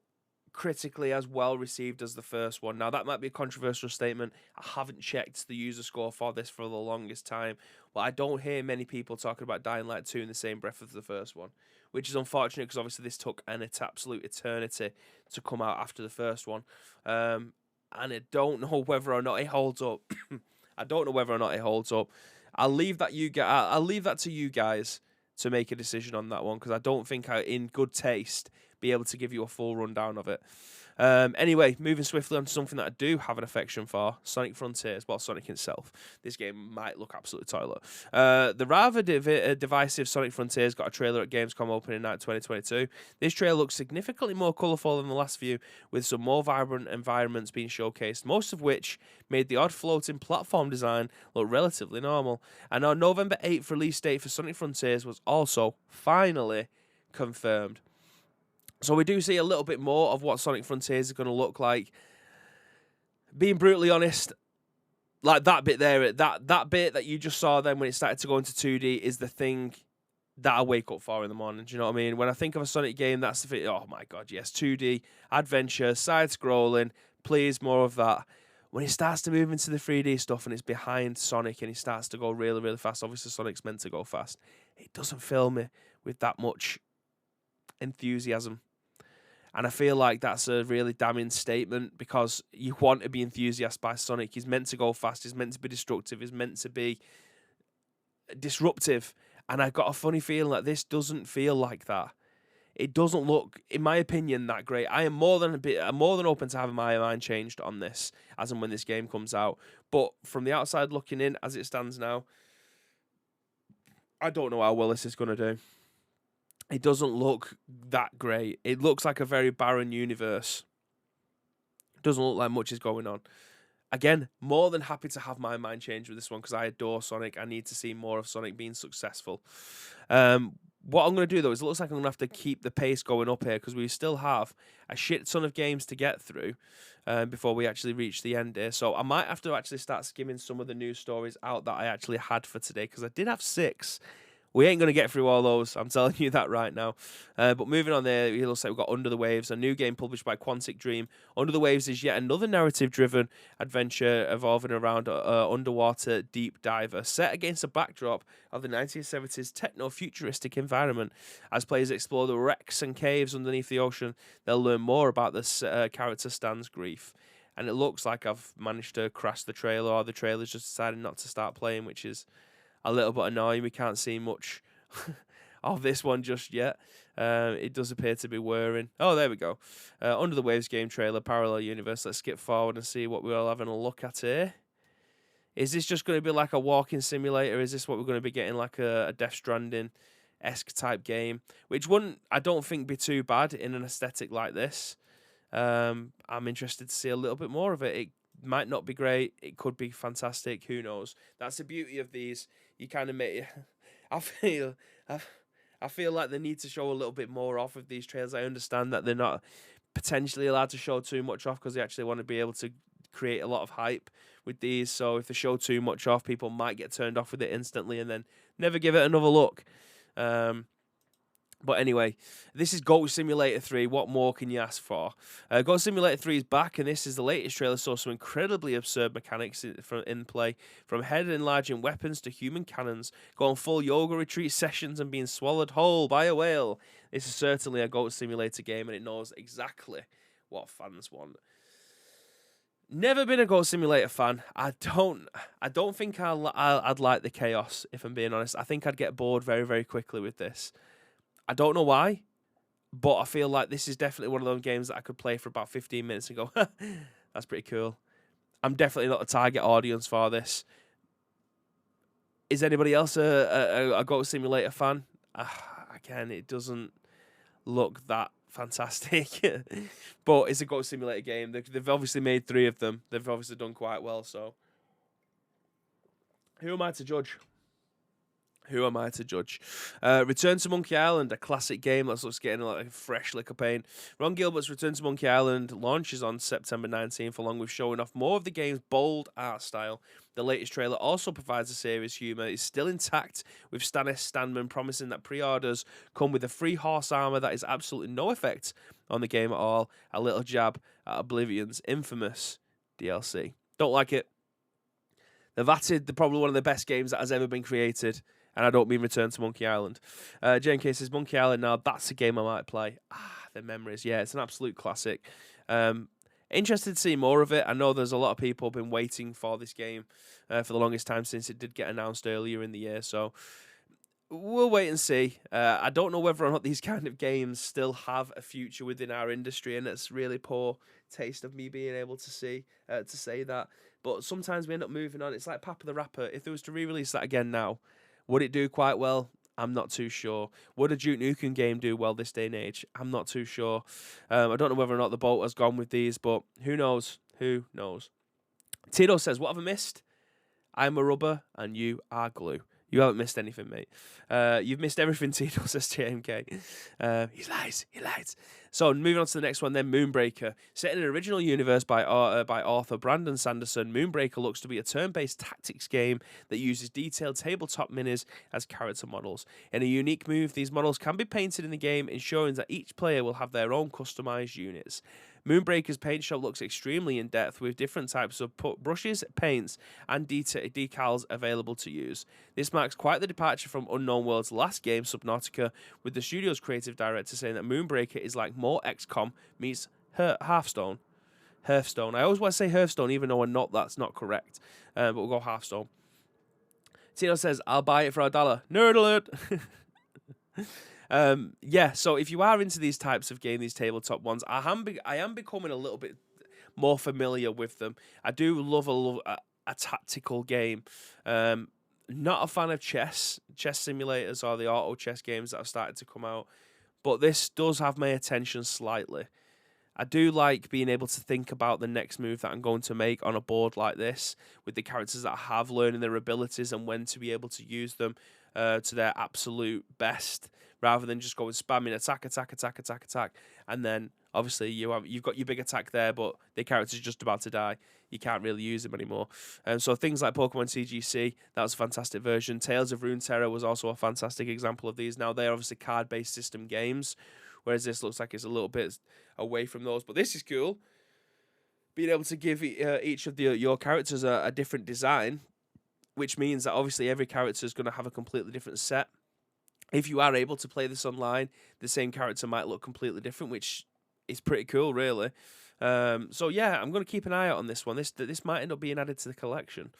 Speaker 1: critically as well received as the first one. Now, that might be a controversial statement. I haven't checked the user score for this for the longest time, but I don't hear many people talking about Dying Light 2 in the same breath as the first one, which is unfortunate because obviously this took an absolute eternity to come out after the first one. And I don't know whether or not it holds up. I'll leave that to you guys to make a decision on that one, because I don't think in good taste, be able to give you a full rundown of it. Anyway, moving swiftly on to something that I do have an affection for, Sonic Frontiers. Well, Sonic himself. This game might look absolutely toilet. The rather divisive Sonic Frontiers got a trailer at Gamescom opening night 2022. This trailer looks significantly more colourful than the last few, with some more vibrant environments being showcased, most of which made the odd floating platform design look relatively normal. And our November 8th release date for Sonic Frontiers was also finally confirmed. So we do see a little bit more of what Sonic Frontiers is going to look like. Being brutally honest, like that bit there, that bit that you just saw then when it started to go into 2D is the thing that I wake up for in the morning. Do you know what I mean? When I think of a Sonic game, that's the thing. Oh my God, yes, 2D, adventure, side-scrolling, please, more of that. When it starts to move into the 3D stuff and it's behind Sonic and he starts to go really, really fast, obviously Sonic's meant to go fast, it doesn't fill me with that much enthusiasm. And I feel like that's a really damning statement, because you want to be enthusiastic by Sonic. He's meant to go fast. He's meant to be destructive. He's meant to be disruptive. And I got a funny feeling that this doesn't feel like that. It doesn't look, in my opinion, that great. I'm more than open to having my mind changed on this as and when this game comes out. But from the outside looking in, as it stands now, I don't know how well this is going to do. It doesn't look that great. It looks like a very barren universe. It doesn't look like much is going on. Again, more than happy to have my mind change with this one, because I adore Sonic. I need to see more of Sonic being successful. What I'm going to do, though, is it looks like I'm going to have to keep the pace going up here, because we still have a shit ton of games to get through before we actually reach the end here. So I might have to actually start skimming some of the news stories out that I actually had for today, because I did have 6. We ain't going to get through all those, I'm telling you that right now. But moving on there, it looks like we've got Under the Waves, a new game published by Quantic Dream. Under the Waves is yet another narrative-driven adventure evolving around an underwater deep diver, set against a backdrop of the 1970s techno-futuristic environment. As players explore the wrecks and caves underneath the ocean, they'll learn more about this character Stan's grief. And it looks like I've managed to crash the trailer, or the trailer's just decided not to start playing, which is a little bit annoying. We can't see much of this one just yet. It does appear to be whirring. Oh, there we go. Under the Waves game trailer, Parallel Universe. Let's skip forward and see what we're all having a look at here. Is this just going to be like a walking simulator? Is this what we're going to be getting, like a Death Stranding-esque type game? Which wouldn't, I don't think, be too bad in an aesthetic like this. I'm interested to see a little bit more of it. It might not be great. It could be fantastic. Who knows? That's the beauty of these. You kind of make. I feel like they need to show a little bit more off of these trailers. I understand that they're not potentially allowed to show too much off, because they actually want to be able to create a lot of hype with these. So if they show too much off, people might get turned off with it instantly and then never give it another look. But anyway, this is Goat Simulator 3. What more can you ask for? Goat Simulator 3 is back, and this is the latest trailer. Saw some incredibly absurd mechanics in play, from head enlarging weapons to human cannons, going full yoga retreat sessions and being swallowed whole by a whale. This is certainly a Goat Simulator game, and it knows exactly what fans want. Never been a Goat Simulator fan. I don't think I'd like the chaos, if I'm being honest. I think I'd get bored very, very quickly with this. I don't know why, but I feel like this is definitely one of those games that I could play for about 15 minutes and go, that's pretty cool. I'm definitely not the target audience for this. Is anybody else a Goat Simulator fan? Again, it doesn't look that fantastic, but it's a Goat Simulator game. They've obviously made 3 of them. They've obviously done quite well, so who am I to judge? Who am I to judge? Return to Monkey Island, a classic game that's just getting like a fresh lick of paint. Ron Gilbert's Return to Monkey Island launches on September 19th, along with showing off more of the game's bold art style. The latest trailer also provides a serious humour. It's still intact, with Stannis Stanman promising that pre-orders come with a free horse armour that is absolutely no effect on the game at all. A little jab at Oblivion's infamous DLC. Don't like it. They've added probably one of the best games that has ever been created. And I don't mean Return to Monkey Island. JNK says, Monkey Island now, that's a game I might play. The memories. Yeah, it's an absolute classic. Interested to see more of it. I know there's a lot of people been waiting for this game for the longest time since it did get announced earlier in the year. So we'll wait and see. I don't know whether or not these kind of games still have a future within our industry, and it's really poor taste of me being able to say that. But sometimes we end up moving on. It's like Papa the Rapper. If they was to re-release that again now, would it do quite well? I'm not too sure. Would a Duke Nukem game do well this day and age? I'm not too sure. I don't know whether or not the boat has gone with these, but who knows? Who knows? Tito says, what have I missed? I'm a rubber and you are glue. You haven't missed anything, mate. You've missed everything, Tito, says JMK. He lies. So, moving on to the next one then, Moonbreaker. Set in an original universe by author Brandon Sanderson, Moonbreaker looks to be a turn-based tactics game that uses detailed tabletop minis as character models. In a unique move, these models can be painted in the game, ensuring that each player will have their own customized units. Moonbreaker's paint shop looks extremely in-depth, with different types of brushes, paints, and decals available to use. This marks quite the departure from Unknown World's last game, Subnautica, with the studio's creative director saying that Moonbreaker is like more XCOM meets Hearthstone. I always want to say Hearthstone, even though that's not correct, but we'll go Hearthstone. Tino says, I'll buy it for $1. Nerd alert! So if you are into these types of game, these tabletop ones, I am becoming a little bit more familiar with them. I do love a tactical game. Not a fan of chess simulators or the auto chess games that have started to come out, but this does have my attention slightly. I do like being able to think about the next move that I'm going to make on a board like this, with the characters that I have, learning their abilities and when to be able to use them to their absolute best, rather than just going spamming attack, and then obviously you've got your big attack there, but the character's just about to die. You can't really use him anymore. So things like Pokemon TGC, that was a fantastic version. Tales of Runeterra was also a fantastic example of these. Now they're obviously card-based system games, whereas this looks like it's a little bit away from those. But this is cool. Being able to give each of your characters a different design, which means that obviously every character is going to have a completely different set. If you are able to play this online, the same character might look completely different, which is pretty cool, really. So yeah, I'm going to keep an eye out on this one. This might end up being added to the collection.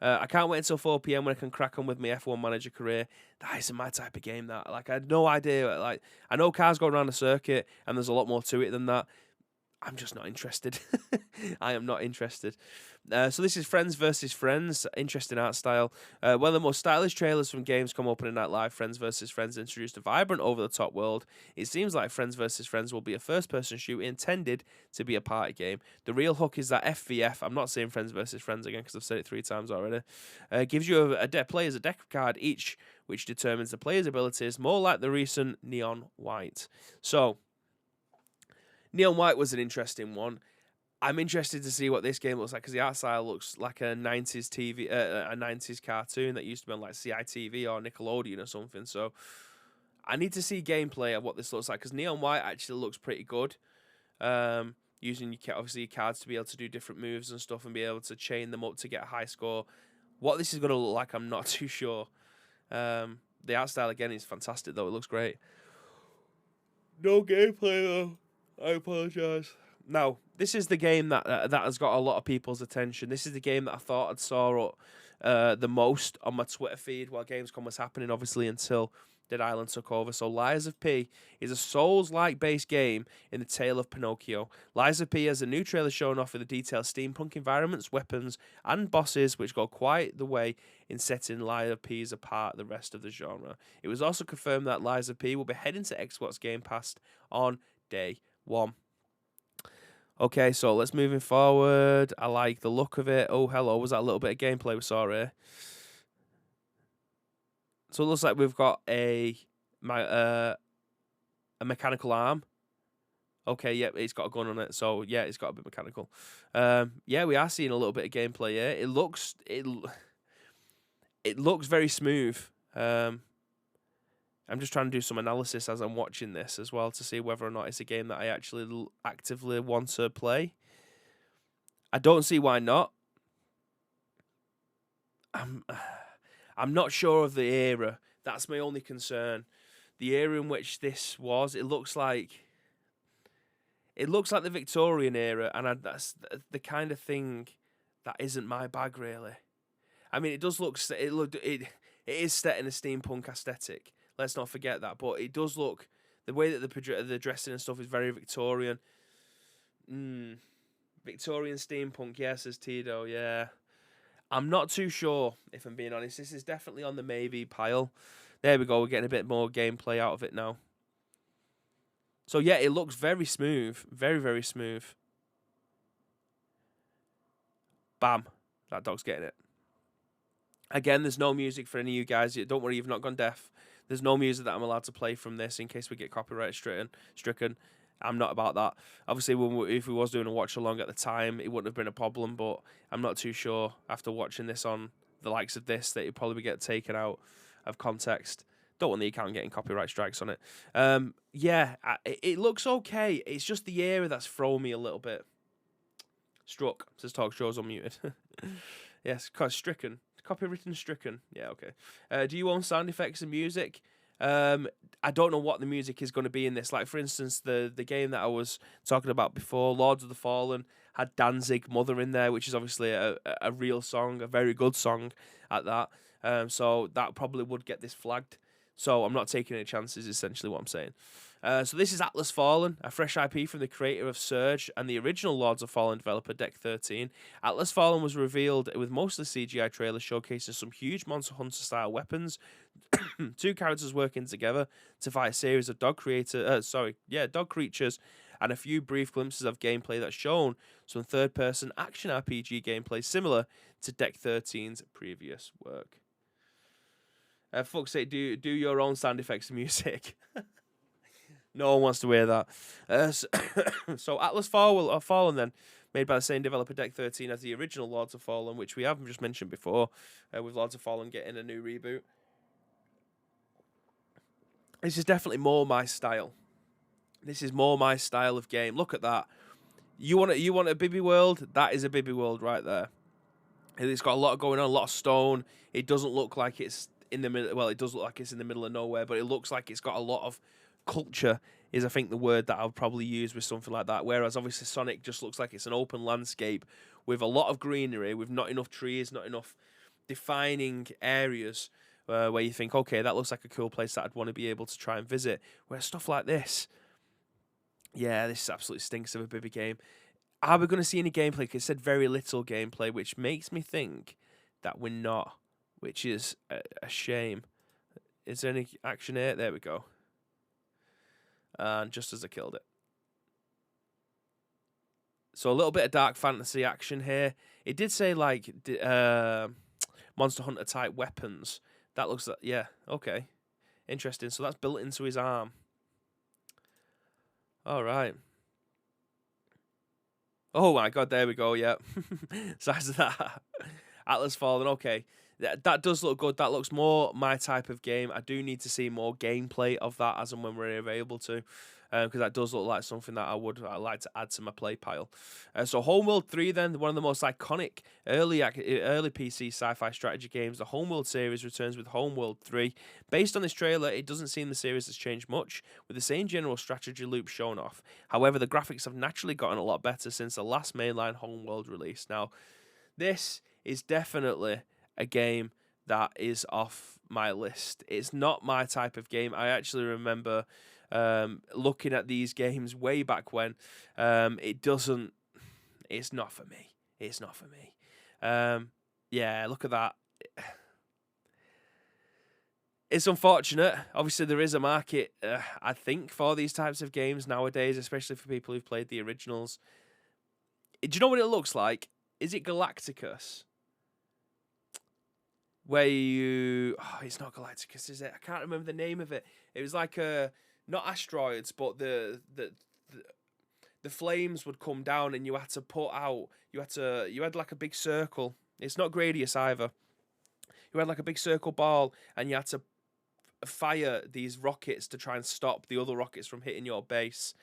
Speaker 1: I can't wait until 4 PM when I can crack on with my F1 manager career. That isn't my type of game. That I had no idea. I know cars go around a circuit, and there's a lot more to it than that. I'm just not interested. I am not interested. So this is Friends vs. Friends. Interesting art style. One of the most stylish trailers from Gamescom opening night live. Friends vs. Friends introduced a vibrant, over-the-top world. It seems like Friends vs. Friends will be a first-person shooter intended to be a party game. The real hook is that FVF, I'm not saying Friends vs. Friends again because I've said it 3 times already, gives you players a deck card each, which determines the player's abilities, more like the recent Neon White. So, Neon White was an interesting one. I'm interested to see what this game looks like, because the art style looks like a 90s a 90s cartoon that used to be on like CITV or Nickelodeon or something. So I need to see gameplay of what this looks like, because Neon White actually looks pretty good. Using obviously your cards to be able to do different moves and stuff and be able to chain them up to get a high score. What this is going to look like, I'm not too sure. The art style again is fantastic though. It looks great. No gameplay though. I apologize. Now, this is the game that has got a lot of people's attention. This is the game that I thought I'd saw the most on my Twitter feed while Gamescom was happening, obviously, until Dead Island took over. So Lies of P is a Souls-like based game in the tale of Pinocchio. Lies of P has a new trailer showing off with the detailed steampunk environments, weapons, and bosses, which go quite the way in setting Lies of P's apart the rest of the genre. It was also confirmed that Lies of P will be heading to Xbox Game Pass on day 1. Okay, so let's moving forward. I like the look of it. Oh, hello. Was that a little bit of gameplay we saw here? So it looks like we've got a mechanical arm. Okay, yep, it's got a gun on it. So yeah, it's got a bit mechanical. Yeah, we are seeing a little bit of gameplay here. It looks very smooth. I'm just trying to do some analysis as I'm watching this as well to see whether or not it's a game that I actually actively want to play. I don't see why not. I'm not sure of the era. That's my only concern. The era in which this was, it looks like the Victorian era, and that's the kind of thing that isn't my bag really. I mean, it does look it is set in a steampunk aesthetic. Let's not forget that, but it does look, the way that the dressing and stuff is very Victorian. Victorian steampunk, yes, says Tito, yeah. I'm not too sure, if I'm being honest. This is definitely on the maybe pile. There we go, we're getting a bit more gameplay out of it now. So yeah, it looks very smooth. Very, very smooth. Bam. That dog's getting it. Again, there's no music for any of you guys. Don't worry, you've not gone deaf. There's no music that I'm allowed to play from this in case we get copyright stricken. I'm not about that. Obviously, if we was doing a watch along at the time, it wouldn't have been a problem, but I'm not too sure after watching this on the likes of this that it'd probably get taken out of context. Don't want the account getting copyright strikes on it. Yeah, it looks okay. It's just the era that's thrown me a little bit. Struck, says talk shows unmuted. Yes, stricken. Copywritten stricken. Yeah, okay. Do you own sound effects and music? I don't know what the music is going to be in this. Like, for instance, the game that I was talking about before, Lords of the Fallen, had Danzig Mother in there, which is obviously a real song, a very good song at that. So that probably would get this flagged. So I'm not taking any chances, essentially what I'm saying. So this is Atlas Fallen, a fresh IP from the creator of Surge and the original Lords of Fallen developer Deck 13. Atlas Fallen was revealed with mostly CGI trailers showcasing some huge Monster Hunter-style weapons, two characters working together to fight a series of dog creatures, and a few brief glimpses of gameplay that's shown some third-person action RPG gameplay similar to Deck 13's previous work. Fuck's sake, do your own sound effects and music. No one wants to hear that. So Atlas Fallen then, made by the same developer Deck 13 as the original Lords of Fallen, which we haven't just mentioned before, with Lords of Fallen getting a new reboot. This is definitely more my style. This is more my style of game. Look at that. You want a Bibby world? That is a Bibby world right there. It's got a lot going on, a lot of stone. It doesn't look like it's in the middle. Well, it does look like it's in the middle of nowhere, but it looks like it's got a lot of culture, is I think the word that I would probably use with something like that. Whereas obviously Sonic just looks like it's an open landscape with a lot of greenery, with not enough trees, not enough defining areas where you think, okay, that looks like a cool place that I'd want to be able to try and visit. Whereas stuff like this, yeah, this absolutely stinks of a Bibby game. Are we going to see any gameplay? It said very little gameplay, which makes me think that we're not, which is a shame. Is there any action here? There we go. And just as I killed it. So a little bit of dark fantasy action here. It did say like Monster Hunter type weapons. That looks like, yeah, okay. Interesting. So that's built into his arm. All right. Oh my god, there we go, yeah. Size of that. Atlas Fallen, okay. That does look good. That looks more my type of game. I do need to see more gameplay of that as and when we're able to, because that does look like something that I'd like to add to my play pile. So Homeworld 3 then, one of the most iconic early PC sci-fi strategy games. The Homeworld series returns with Homeworld 3. Based on this trailer, it doesn't seem the series has changed much, with the same general strategy loop shown off. However, the graphics have naturally gotten a lot better since the last mainline Homeworld release. Now, this is definitely a game that is off my list. It's not my type of game. I actually remember looking at these games way back when. It's not for me. It's not for me. Yeah, look at that. It's unfortunate. Obviously, there is a market, I think, for these types of games nowadays, especially for people who've played the originals. Do you know what it looks like? Is it Galacticus? Where you... Oh, it's not Galacticus, is it? I can't remember the name of it. It was like not asteroids, but the flames would come down and you had to put out... You had like a big circle. It's not Gradius either. You had like a big circle ball and you had to fire these rockets to try and stop the other rockets from hitting your base.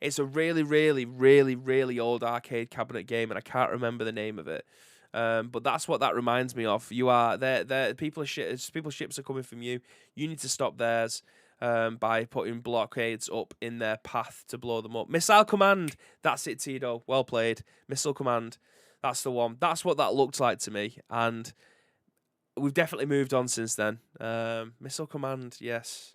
Speaker 1: It's a really, really, really, really old arcade cabinet game, and I can't remember the name of it. But that's what that reminds me of. You are there. People's ships are coming from you. You need to stop theirs by putting blockades up in their path to blow them up. Missile Command. That's it, Tito. Well played. Missile Command. That's the one. That's what that looked like to me, and we've definitely moved on since then. Missile Command, yes.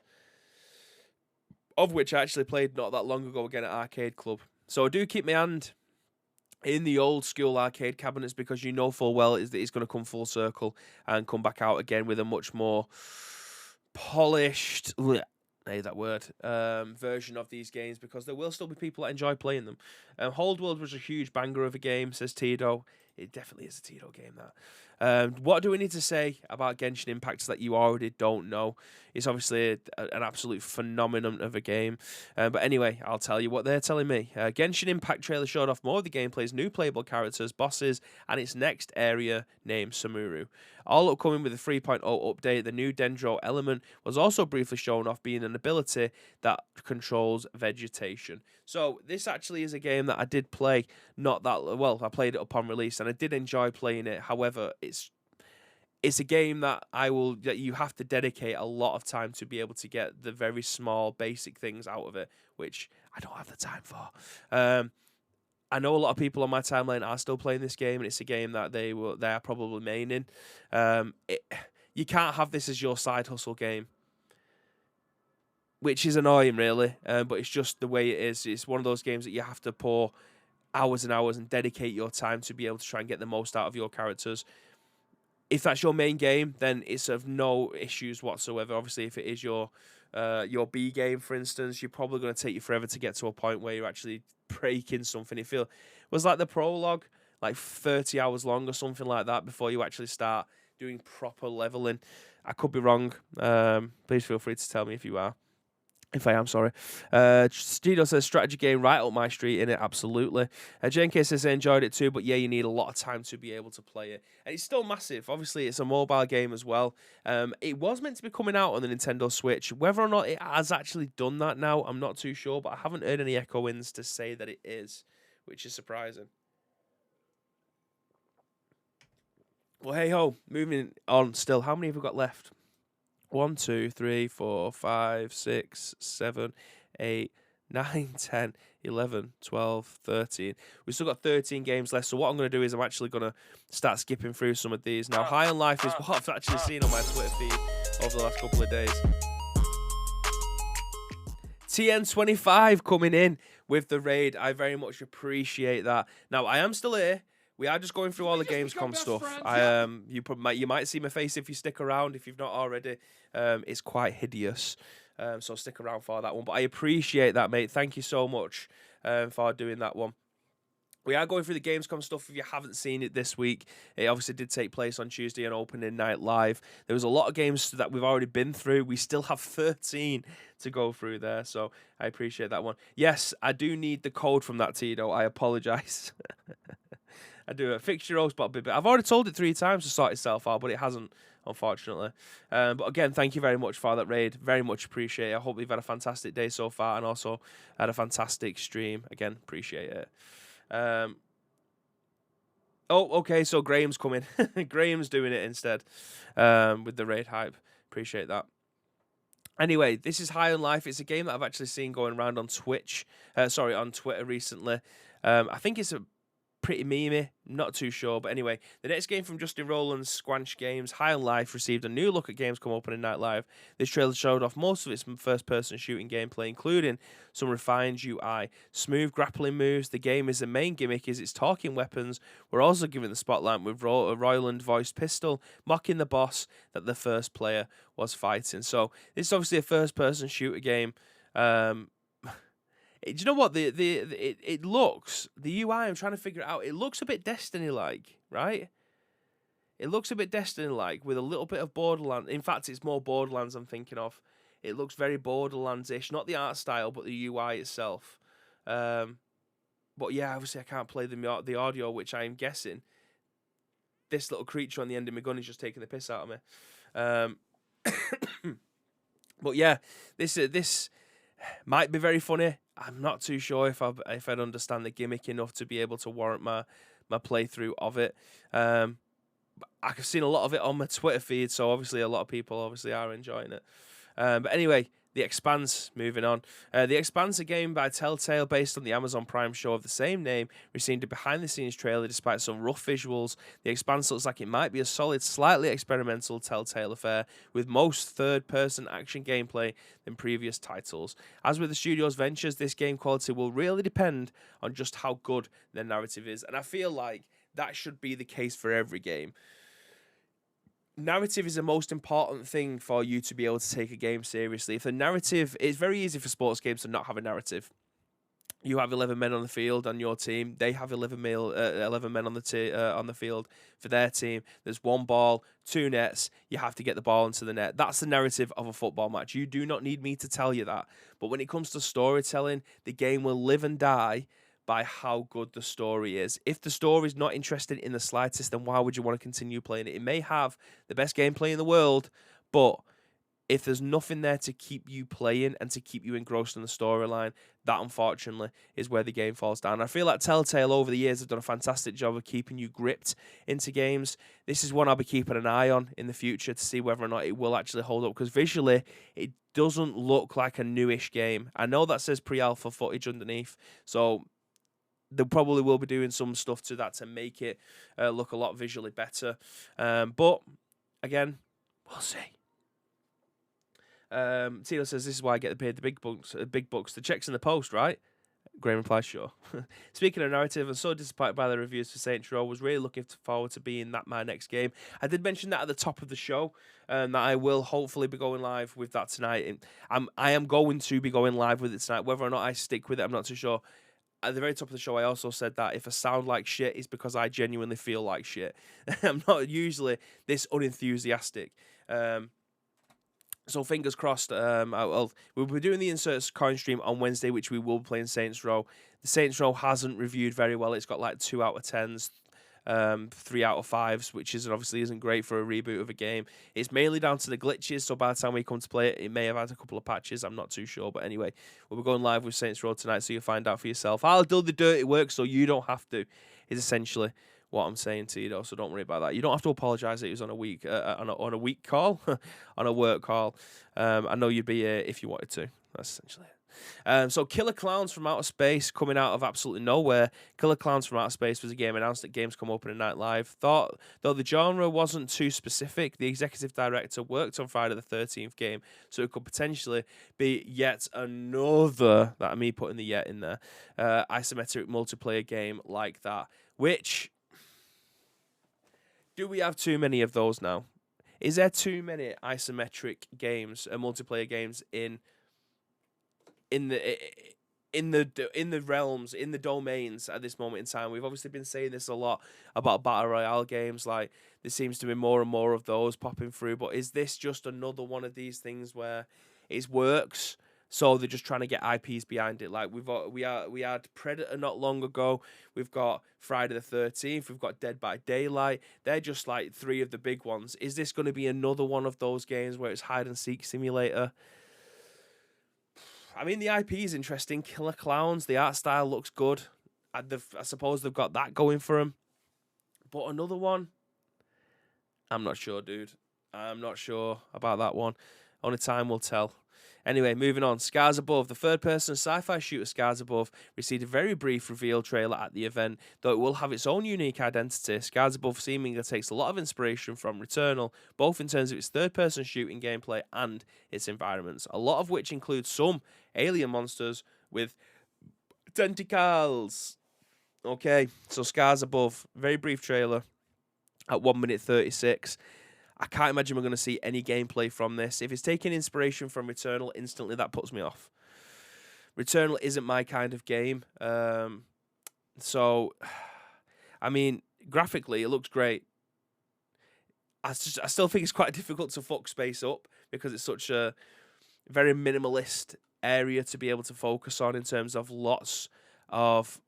Speaker 1: Of which I actually played not that long ago again at Arcade Club. So I do keep my hand in the old school arcade cabinets because you know full well that it's going to come full circle and come back out again with a much more polished, that word, version of these games, because there will still be people that enjoy playing them. Homeworld was a huge banger of a game, says Tito. It definitely is a Tito game, that. What do we need to say about Genshin Impact that you already don't know? It's obviously an absolute phenomenon of a game. But anyway, I'll tell you what they're telling me. Genshin Impact trailer showed off more of the gameplay's new playable characters, bosses, and its next area named Samuru. All upcoming with a 3.0 update, the new Dendro element was also briefly shown off, being an ability that controls vegetation. So this actually is a game that I did play not that well. I played it upon release and I did enjoy playing it. However, it's a game that you have to dedicate a lot of time to be able to get the very small basic things out of it, which I don't have the time for. I know a lot of people on my timeline are still playing this game, and it's a game that they are probably maining. You can't have this as your side hustle game, which is annoying, really. But it's just the way it is. It's one of those games that you have to pour hours and hours and dedicate your time to be able to try and get the most out of your characters. If that's your main game, then it's of no issues whatsoever. Obviously, if it is your B game, for instance, you're probably going to take you forever to get to a point where you're actually breaking something. It was like the prologue, like 30 hours long or something like that before you actually start doing proper leveling. I could be wrong. Please feel free to tell me if you are. If I am, sorry. Studio says strategy game right up my street in it, absolutely. JNK says they enjoyed it too, but yeah, you need a lot of time to be able to play it. And it's still massive. Obviously, it's a mobile game as well. It was meant to be coming out on the Nintendo Switch. Whether or not it has actually done that now, I'm not too sure, but I haven't heard any echo-ins to say that it is, which is surprising. Well, hey ho, moving on still. How many have we got left? 1, 2, 3, 4, 5, 6, 7, 8, 9, 10, 11, 12, 13. We've still got 13 games left. So what I'm going to do is I'm actually going to start skipping through some of these. Now, High on Life is what I've actually seen on my Twitter feed over the last couple of days. TN25 coming in with the raid. I very much appreciate that. Now, I am still here. We are just going through all the Gamescom stuff. You might see my face if you stick around. If you've not already, it's quite hideous. So stick around for that one. But I appreciate that, mate. Thank you so much for doing that one. We are going through the Gamescom stuff. If you haven't seen it this week, it obviously did take place on Tuesday on opening night live. There was a lot of games that we've already been through. We still have 13 to go through there, so I appreciate that one. Yes, I do need the code from that, Tito. I apologize. I do it. Fix your roast bot, I've already told it 3 times to sort itself out, but it hasn't, unfortunately. But again, thank you very much for that raid. Very much appreciate it. I hope you've had a fantastic day so far and also had a fantastic stream. Again, appreciate it. Oh, okay, so Graham's coming. Graham's doing it instead with the raid hype. Appreciate that. Anyway, this is High on Life. It's a game that I've actually seen going around on on Twitter recently. I think it's a pretty memey, not too sure. But anyway, the next game from Justin Rowland's Squanch Games, High on Life, received a new look at Gamescom opening night live. This trailer showed off most of its first-person shooting gameplay, including some refined UI, smooth grappling moves. The game is the main gimmick is its talking weapons. We're also given the spotlight with a Royland voiced pistol, mocking the boss that the first player was fighting. So this is obviously a first-person shooter game. Do you know what it looks, the UI, I'm trying to figure it out, it looks a bit Destiny-like, right? It looks a bit Destiny-like with a little bit of Borderlands. In fact, it's more Borderlands I'm thinking of. It looks very Borderlands-ish, not the art style, but the UI itself. But yeah, obviously I can't play the audio, which I'm guessing this little creature on the end of my gun is just taking the piss out of me. But yeah, this might be very funny. I'm not too sure if I'd understand the gimmick enough to be able to warrant my playthrough of it. I've seen a lot of it on my Twitter feed, so obviously a lot of people obviously are enjoying it. But anyway, The Expanse, moving on. The Expanse, a game by Telltale based on the Amazon Prime show of the same name, received a behind-the-scenes trailer despite some rough visuals. The Expanse looks like it might be a solid, slightly experimental Telltale affair with most third-person action gameplay than previous titles. As with the studio's ventures, this game quality will really depend on just how good their narrative is, and I feel like that should be the case for every game. Narrative is the most important thing for you to be able to take a game seriously. If the narrative, it's very easy for sports games to not have a narrative. You have 11 men on the field on your team. They have 11 men on the field for their team. There's one ball, 2 nets. You have to get the ball into the net. That's the narrative of a football match. You do not need me to tell you that. But when it comes to storytelling, the game will live and die by how good the story is. If the story is not interesting in the slightest, then why would you want to continue playing it? It may have the best gameplay in the world, but if there's nothing there to keep you playing and to keep you engrossed in the storyline, that unfortunately is where the game falls down. I feel like Telltale over the years have done a fantastic job of keeping you gripped into games. This is one I'll be keeping an eye on in the future to see whether or not it will actually hold up, because visually it doesn't look like a newish game. I know that says pre-alpha footage underneath, so they probably will be doing some stuff to that to make it look a lot visually better. But again, we'll see. Tino says, this is why I get paid the big bucks. The check's in the post, right? Graham replies, sure. Speaking of narrative, I'm so disappointed by the reviews for Saints Row. Was really looking forward to being that my next game. I did mention that at the top of the show, that I will hopefully be going live with that tonight. I am going to be going live with it tonight. Whether or not I stick with it, I'm not too sure. At the very top of the show, I also said that if I sound like shit, it's because I genuinely feel like shit. I'm not usually this unenthusiastic. So fingers crossed. We'll be doing the Inserts coin stream on Wednesday, which we will be playing Saints Row. The Saints Row hasn't reviewed very well. It's got like 2 out of 10s. 3 out of 5s, which obviously isn't great for a reboot of a game. It's mainly down to the glitches, so by the time we come to play it, it may have had a couple of patches. I'm not too sure, but anyway, we'll be going live with Saints Row tonight, so you'll find out for yourself. I'll do the dirty work, so you don't have to, is essentially what I'm saying to you, though, so don't worry about that. You don't have to apologise that it was on a week call, on a work call. I know you'd be here if you wanted to. That's essentially it. So Killer Clowns from Outer Space, coming out of absolutely nowhere. Killer Clowns from Outer Space was a game announced at Gamescom opening night live. Though the genre wasn't too specific, the executive director worked on Friday the 13th game, so it could potentially be yet another, that me putting the yet in there, isometric multiplayer game like that. Which, do we have too many of those now? Is there too many isometric games, multiplayer games in the realms, in the domains at this moment in time? We've obviously been saying this a lot about Battle Royale games, like there seems to be more and more of those popping through, but is this just another one of these things where it works So they're just trying to get IPs behind it. Like we had Predator not long ago. We've got Friday the 13th. We've got Dead by Daylight. They're just like 3 of the big ones. Is this going to be another one of those games where it's hide and seek simulator? I mean, the IP is interesting. Killer Clowns. The art style looks good. I suppose they've got that going for them. But another one, I'm not sure, dude. I'm not sure about that one. Only time will tell. Anyway, moving on. Scars Above. The third-person sci-fi shooter Scars Above received a very brief reveal trailer at the event, though it will have its own unique identity. Scars Above seemingly takes a lot of inspiration from Returnal, both in terms of its third-person shooting gameplay and its environments, a lot of which includes some alien monsters with tentacles. Okay, so Scars Above. Very brief trailer at 1 minute 36. I can't imagine we're going to see any gameplay from this. If it's taking inspiration from Returnal, instantly that puts me off. Returnal isn't my kind of game. So, I mean, graphically, it looks great. I still think it's quite difficult to fuck space up because it's such a very minimalist area to be able to focus on in terms of lots of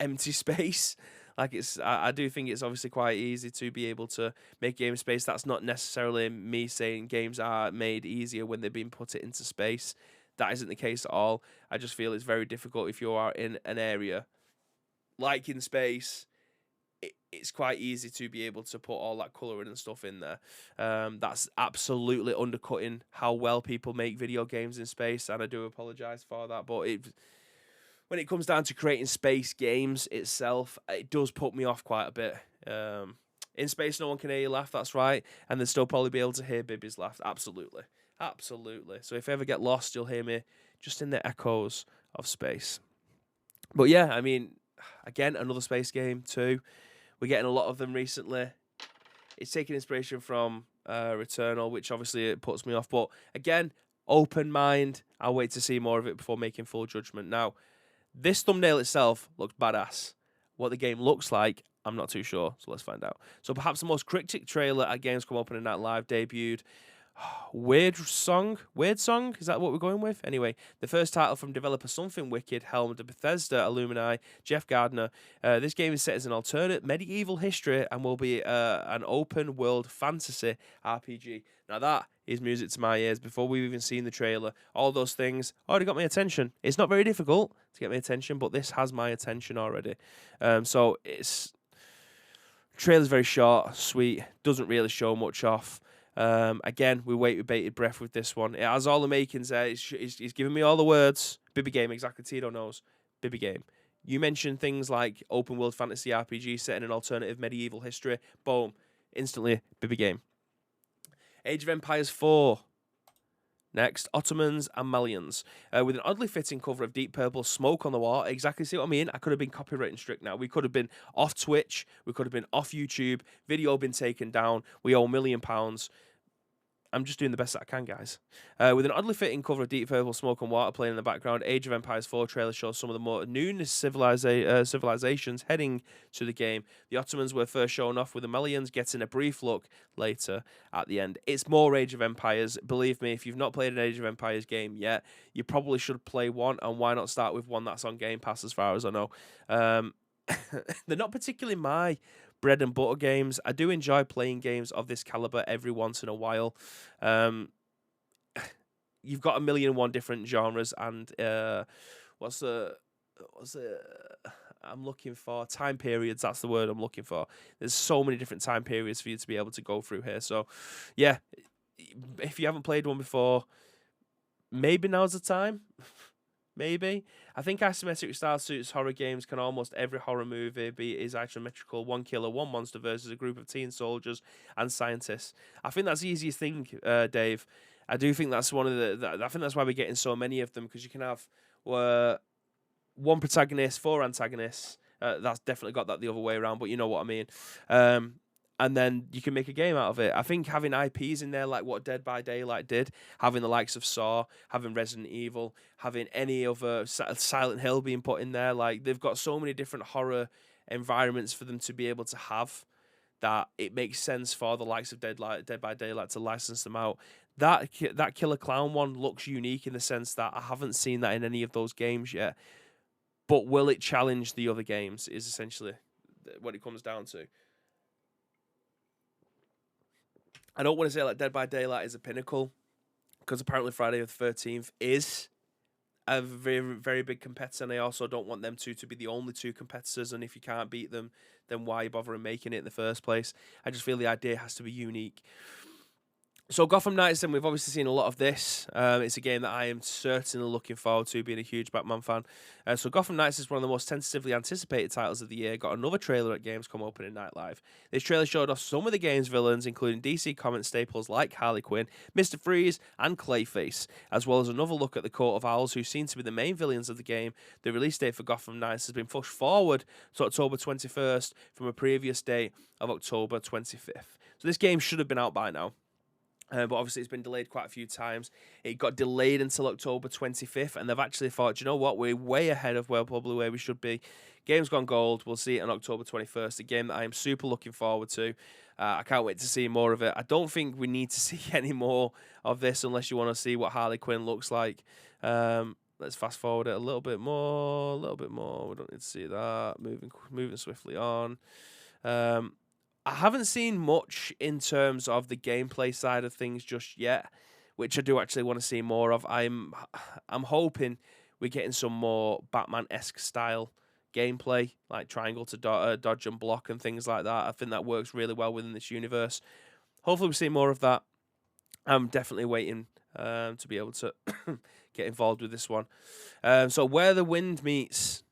Speaker 1: empty space. Like I do think it's obviously quite easy to be able to make game space. That's not necessarily me saying games are made easier when they've been put it into space. That isn't the case at all. I just feel it's very difficult if you are in an area like in space. It's quite easy to be able to put all that colouring and stuff in there. That's absolutely undercutting how well people make video games in space, and I do apologise for that. But when it comes down to creating space games itself, it does put me off quite a bit. In space, no one can hear you laugh, that's right. And they'll still probably be able to hear Bibby's laugh. Absolutely. Absolutely. So if I ever get lost, you'll hear me just in the echoes of space. But yeah, I mean, again, another space game too. We're getting a lot of them recently. It's taking inspiration from Returnal, which obviously it puts me off. But again, open mind. I'll wait to see more of it before making full judgment. Now, this thumbnail itself looks badass. What the game looks like, I'm not too sure, so let's find out. So perhaps the most cryptic trailer at Gamescom Opening Night Live debuted. Weird Song? Is that what we're going with? Anyway, the first title from developer Something Wicked, helmed Bethesda alumni Jeff Gardner. This game is set as an alternate medieval history and will be an open world fantasy RPG. Now that is music to my ears. Before we've even seen the trailer, all those things already got my attention. It's not very difficult to get my attention, but this has my attention already. So it's trailer's very short, sweet, doesn't really show much off. Again, we wait with bated breath with this one. It has all the makings there. He's giving me all the words. Bibby game, exactly. Tito knows. Bibby game. You mentioned things like open world fantasy RPG set in an alternative medieval history. Boom. Instantly, Bibby game. Age of Empires 4. Next, Ottomans and Malians. With an oddly fitting cover of Deep Purple Smoke on the Wall. Exactly, see what I mean? I could have been copyright strict now. We could have been off Twitch. We could have been off YouTube. Video been taken down. We owe £1 million. I'm just doing the best that I can, guys. With an oddly fitting cover of Deep Purple Smoke and Water playing in the background, Age of Empires 4 trailer shows some of the more newest civilizations heading to the game. The Ottomans were first shown off, with the Malians getting a brief look later at the end. It's more Age of Empires. Believe me, if you've not played an Age of Empires game yet, you probably should play one, and why not start with one that's on Game Pass as far as I know. They're not particularly my bread and butter games. I do enjoy playing games of this caliber every once in a while. You've got 1,000,001 different genres, and what's I'm looking for? Time periods, that's the word I'm looking for. There's so many different time periods for you to be able to go through here. So, yeah, if you haven't played one before, maybe now's the time. Maybe. I think isometric style suits horror games. Can almost every horror movie be is isometrical, one killer, one monster versus a group of teen soldiers and scientists. I think that's the easiest thing, Dave. I do think that's one of I think that's why we're getting so many of them, because you can have one protagonist, 4 antagonists. That's definitely got that the other way around, but you know what I mean. And then you can make a game out of it. I think having IPs in there, like what Dead by Daylight did, having the likes of Saw, having Resident Evil, having any other Silent Hill being put in there, like they've got so many different horror environments for them to be able to have, that it makes sense for the likes of Dead by Daylight to license them out. that Killer Clown one looks unique in the sense that I haven't seen that in any of those games yet. But will it challenge the other games is essentially what it comes down to. I don't want to say like Dead by Daylight is a pinnacle, because apparently Friday the 13th is a very, very big competitor, and I also don't want them two to be the only two competitors, and if you can't beat them, then why bother making it in the first place? I just feel the idea has to be unique. So Gotham Knights, then we've obviously seen a lot of this. It's a game that I am certainly looking forward to, being a huge Batman fan. So Gotham Knights is one of the most tentatively anticipated titles of the year. Got another trailer at Gamescom opening night live. This trailer showed off some of the game's villains, including DC Comics staples like Harley Quinn, Mr. Freeze, and Clayface, as well as another look at the Court of Owls, who seem to be the main villains of the game. The release date for Gotham Knights has been pushed forward to October 21st from a previous date of October 25th. So this game should have been out by now. But obviously it's been delayed quite a few times. It got delayed until October 25th, and they've actually thought, you know what, we're way ahead of probably where we should be. Game's gone gold. We'll see it on October 21st, a game that I am super looking forward to. I can't wait to see more of it. I don't think we need to see any more of this unless you want to see what Harley Quinn looks like. Let's fast forward it a little bit more. We don't need to see that. Moving swiftly on. I haven't seen much in terms of the gameplay side of things just yet, which I do actually want to see more of. I'm hoping we're getting some more Batman-esque style gameplay, like triangle to dodge and block and things like that. I think that works really well within this universe. Hopefully we see more of that. I'm definitely waiting to be able to get involved with this one. So Where Wind Meets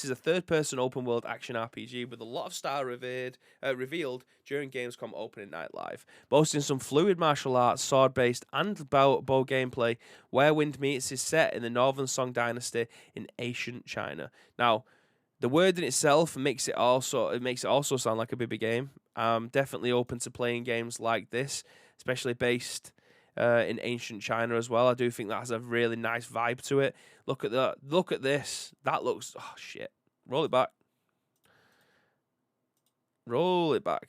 Speaker 1: is a third-person open-world action RPG with a lot of style revealed during Gamescom opening night live. Boasting some fluid martial arts, sword-based, and bow gameplay, Where Wind Meets is set in the Northern Song Dynasty in ancient China. Now, the word in itself makes it also sound like a big game. I'm definitely open to playing games like this, especially based in ancient China as well. I do think that has a really nice vibe to it. Look at that. Look at this. That looks... Oh, shit. Roll it back.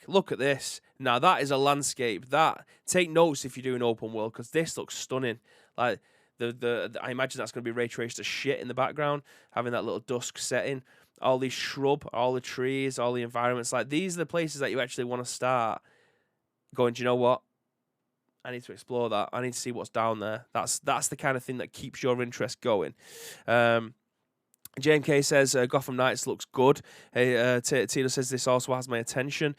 Speaker 1: Look at this. Now, that is a landscape. Take notes if you're doing open world, because this looks stunning. Like, I imagine that's going to be ray traced to shit in the background, having that little dusk setting. All these shrub, all the trees, all the environments. Like, these are the places that you actually want to start going, do you know what? I need to explore that. I need to see what's down there. That's the kind of thing that keeps your interest going. JMK says Gotham Knights looks good. Hey, Tino says this also has my attention.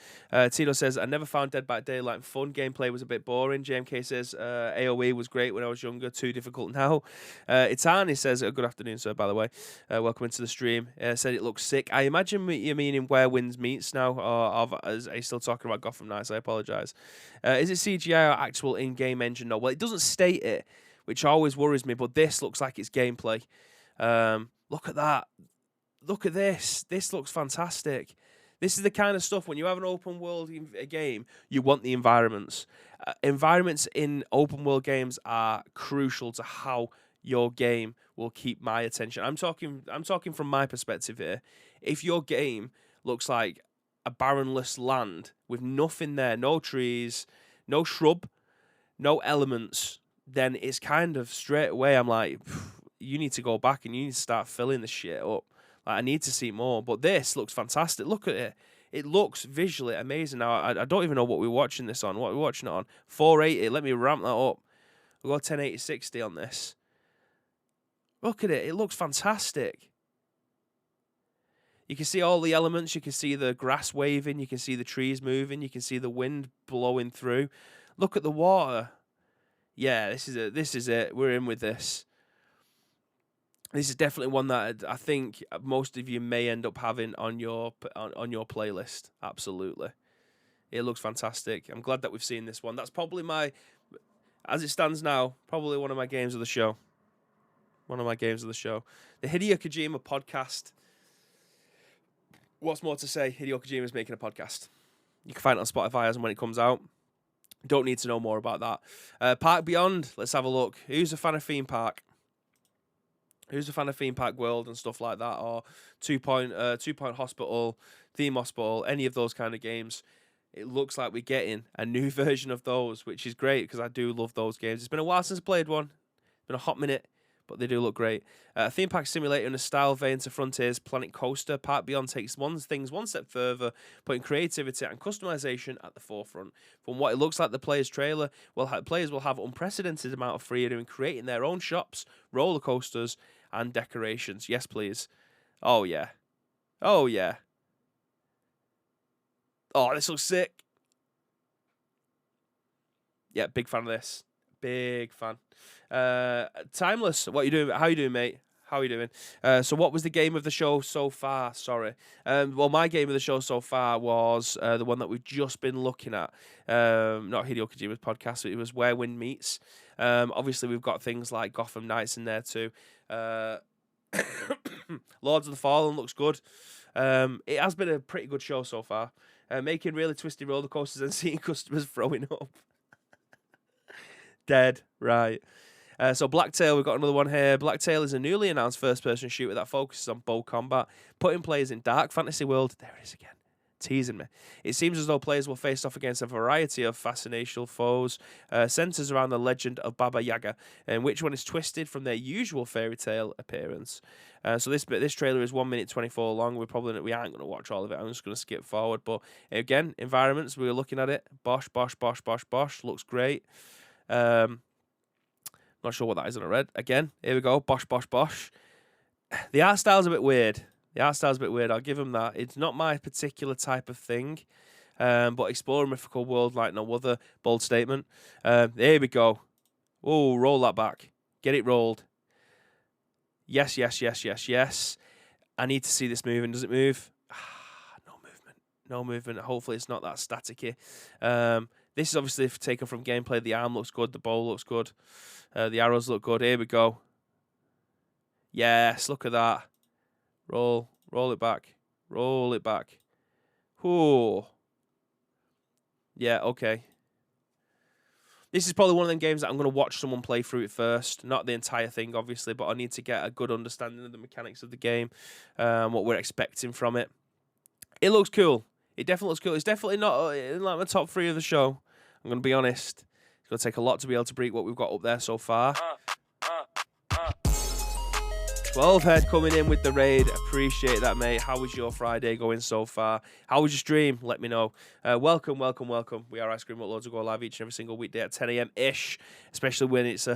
Speaker 1: Tino says I never found Dead by Daylight fun. Gameplay was a bit boring. JMK says AOE was great when I was younger. Too difficult now. Itani says good afternoon, sir. By the way, welcome into the stream. Said it looks sick. I imagine you're meaning Where Winds Meets now, or are you still talking about Gotham Knights? I apologise. Is it CGI or actual in-game engine? No. Well, it doesn't state it, which always worries me. But this looks like it's gameplay. Look at that. Look at this. This looks fantastic. This is the kind of stuff, when you have an open world game, you want the environments. Environments in open world games are crucial to how your game will keep my attention. I'm talking from my perspective here. If your game looks like a barrenless land with nothing there, no trees, no shrub, no elements, then it's kind of straight away I'm like, you need to go back and you need to start filling the shit up. Like, I need to see more. But this looks fantastic. Look at it. It looks visually amazing. Now, I don't even know what we're watching this on. What are we watching it on? 480. Let me ramp that up. We'll go 1080 60 on this. Look at it. It looks fantastic. You can see all the elements. You can see the grass waving. You can see the trees moving. You can see the wind blowing through. Look at the water. Yeah, this is it. This is it. We're in with this. This is definitely one that I think most of you may end up having on your playlist. Absolutely. It looks fantastic. I'm glad that we've seen this one. That's probably as it stands now, probably one of my games of the show. The Hideo Kojima podcast. What's more to say? Hideo Kojima's making a podcast. You can find it on Spotify as and when it comes out. Don't need to know more about that. Park Beyond. Let's have a look. Who's a fan of theme park? Who's a fan of Theme Park World and stuff like that, or Two Point Hospital, Theme Hospital, any of those kind of games? it looks like we're getting a new version of those, which is great because I do love those games. It's been a while since I played one. It's been a hot minute, but they do look great. A theme park simulator in a style vein to Frontier's Planet Coaster. Park Beyond takes things one step further, putting creativity and customization at the forefront. From what it looks like, the players' trailer, players will have unprecedented amount of freedom in creating their own shops, roller coasters, and decorations. Yes, please. Oh, yeah. Oh, yeah. Oh, this looks sick. Yeah, big fan of this. Big fan. Timeless, what you doing? How you doing, mate? How are you doing? So what was the game of the show so far? Sorry. Well, my game of the show so far was the one that we've just been looking at. Not Hideo Kojima's podcast, but it was Where Wind Meets. Obviously, we've got things like Gotham Knights in there too. Lords of the Fallen looks good. It has been a pretty good show so far. Making really twisty roller coasters and seeing customers throwing up. Dead. Right. So Blacktail, we've got another one here. Blacktail is a newly announced first-person shooter that focuses on bow combat, putting players in dark fantasy world. There it is again. Teasing me. It seems as though players will face off against a variety of fascinational foes, centers around the legend of Baba Yaga, and which one is twisted from their usual fairy tale appearance. So this trailer is 1 minute 24 long. We aren't going to watch all of it. I'm just going to skip forward. But again, environments, we were looking at it. Bosh, bosh, bosh, bosh, bosh. Looks great. Not sure what that is on a red. Again, here we go. Bosh, bosh, bosh. The art style's a bit weird. I'll give them that. It's not my particular type of thing. But explore a mythical world like no other. Bold statement. Here we go. Oh, roll that back. Get it rolled. Yes, yes, yes, yes, yes. I need to see this moving. Does it move? No movement. Hopefully it's not that staticky. This is obviously taken from gameplay. The arm looks good. The bow looks good. The arrows look good. Here we go. Yes, look at that. Roll it back. Ooh. Yeah, okay. This is probably one of them games that I'm going to watch someone play through it first. Not the entire thing, obviously, but I need to get a good understanding of the mechanics of the game, what we're expecting from it. It looks cool. It definitely looks cool. It's definitely not in like my top 3 of the show. I'm going to be honest. It's going to take a lot to be able to beat what we've got up there so far. 12 head coming in with the raid. Appreciate that, mate. How was your Friday going so far? How was your stream? Let me know. Welcome. We are Ice Cream Uploads. We go live each and every single weekday at 10 a.m. ish, especially when it's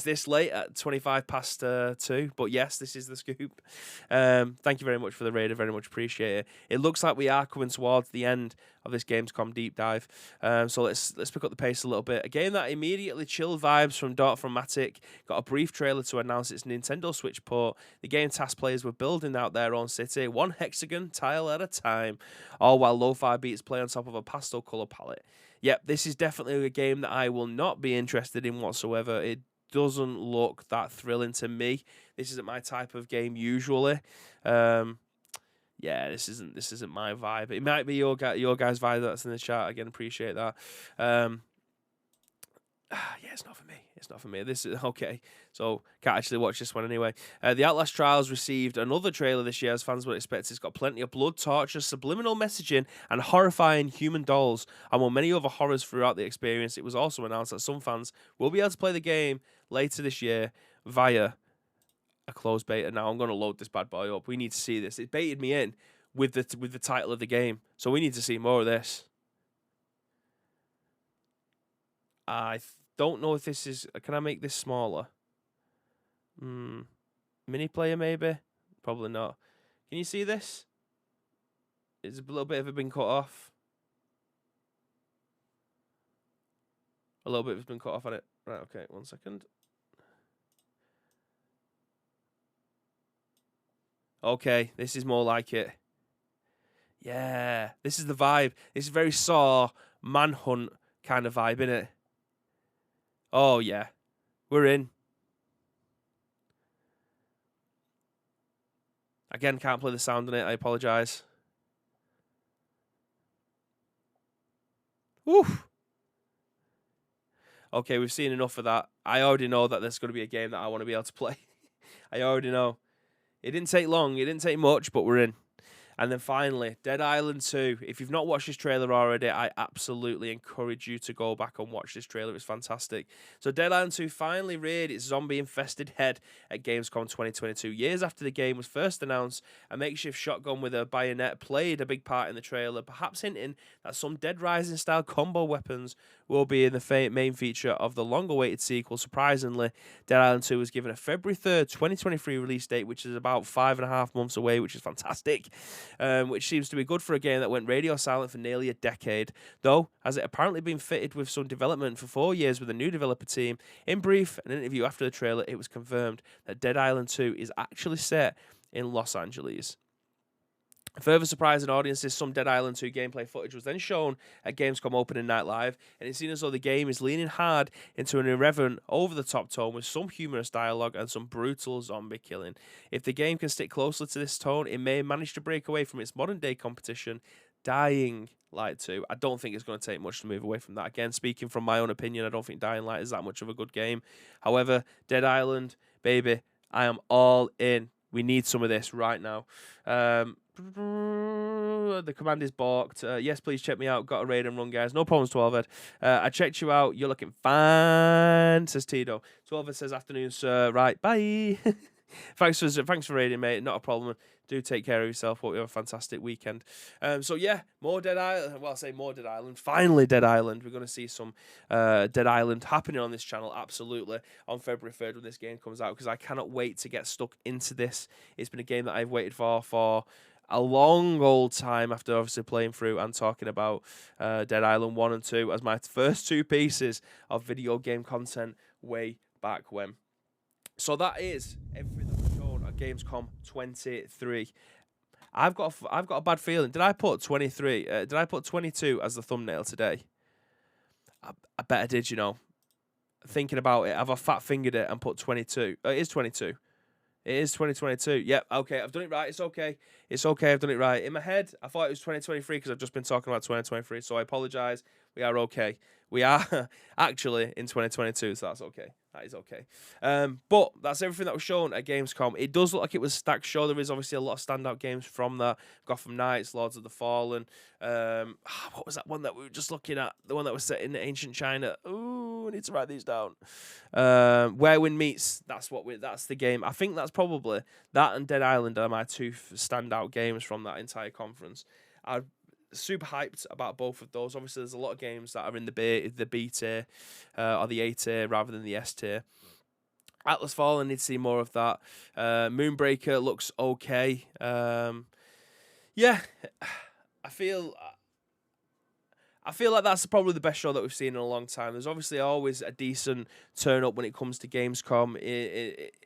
Speaker 1: this late at 25 past 2. But yes, this is the scoop. Thank you very much for the raid. I very much appreciate it. It looks like we are coming towards the end of this Gamescom deep dive. So let's pick up the pace a little bit. A game that immediately chilled vibes from Matic. Got a brief trailer to announce its Nintendo Switch port. The game tasked players with building out their own city, one hexagon tile at a time, all while lo-fi beats play on top of a pastel color palette. Yep, this is definitely a game that I will not be interested in whatsoever. It doesn't look that thrilling to me. This isn't my type of game usually. Yeah, this isn't my vibe. It might be your guys' vibe that's in the chat. Again, appreciate that. Yeah, it's not for me. This is okay. So can't actually watch this one anyway. The Outlast Trials received another trailer this year, as fans would expect. It's got plenty of blood, torture, subliminal messaging, and horrifying human dolls. Among many other horrors throughout the experience, it was also announced that some fans will be able to play the game later this year via a closed beta. Now I'm going to load this bad boy up. We need to see this. It baited me in with the title of the game, so we need to see more of this. I don't know if this is... Can I make this smaller? Mini player, maybe? Probably not. Can you see this? It's a little bit of it been cut off. A little bit has been cut off on it. Right, okay, 1 second. Okay, this is more like it. Yeah, this is the vibe. This is very Saw, Manhunt kind of vibe, innit? Oh, yeah. We're in. Again, can't play the sound on it. I apologise. Woof. Okay, we've seen enough of that. I already know that there's going to be a game that I want to be able to play. I already know. It didn't take long. It didn't take much, but we're in. And then finally, Dead Island 2. If you've not watched this trailer already, I absolutely encourage you to go back and watch this trailer. It's fantastic. So Dead Island 2 finally reared its zombie-infested head at Gamescom 2022. Years after the game was first announced, a makeshift shotgun with a bayonet played a big part in the trailer, perhaps hinting that some Dead Rising-style combo weapons will be in the main feature of the long-awaited sequel. Surprisingly, Dead Island 2 was given a February 3rd, 2023 release date, which is about 5.5 months away, which is fantastic. Which seems to be good for a game that went radio silent for nearly a decade. Though, has it apparently been fitted with some development for 4 years with a new developer team? In brief, an interview after the trailer, it was confirmed that Dead Island 2 is actually set in Los Angeles. Further surprising audiences, some Dead Island 2 gameplay footage was then shown at Gamescom Opening Night Live, and it seemed as though the game is leaning hard into an irreverent, over-the-top tone with some humorous dialogue and some brutal zombie killing. If the game can stick closely to this tone, it may manage to break away from its modern-day competition, Dying Light 2. I don't think it's going to take much to move away from that. Again, speaking from my own opinion, I don't think Dying Light is that much of a good game. However, Dead Island, baby, I am all in. We need some of this right now. The command is balked. Yes, please check me out. Got a raid and run, guys. No problems, 12ed. I checked you out. You're looking fine, says Tito. 12ed says, afternoon, sir. Right, bye. Thanks for raiding, mate. Not a problem. Do take care of yourself. Hope you have a fantastic weekend. So yeah, more Dead Island. Well, I say more Dead Island. Finally, Dead Island. We're going to see some Dead Island happening on this channel. Absolutely, on February 3rd when this game comes out, because I cannot wait to get stuck into this. It's been a game that I've waited for a long old time, after obviously playing through and talking about Dead Island 1 and 2 as my first two pieces of video game content way back when. So that is everything that was shown at Gamescom 23. I've got a bad feeling. Did I put 23? Did I put 22 as the thumbnail today? I bet I did, you know. Thinking about it, have I fat fingered it and put 22? It is 22. It is 2022. Yep, okay, I've done it right. It's okay. It's okay, I've done it right. In my head, I thought it was 2023 because I've just been talking about 2023, so I apologise. We are okay. We are actually in 2022, so that's okay. That is okay. But that's everything that was shown at Gamescom. It does look like it was a stacked show. There is obviously a lot of standout games from that. Gotham Knights, Lords of the Fallen. What was that one that we were just looking at? The one that was set in ancient China. Ooh, I need to write these down. Where Wind Meets. That's the game. I think that's probably that and Dead Island are my two standout games from that entire conference. I'm super hyped about both of those. Obviously, there's a lot of games that are in the B tier or the A tier rather than the S tier. Atlas Fallen, need to see more of that. Moonbreaker looks okay. Yeah, I feel like that's probably the best show that we've seen in a long time. There's obviously always a decent turn up when it comes to Gamescom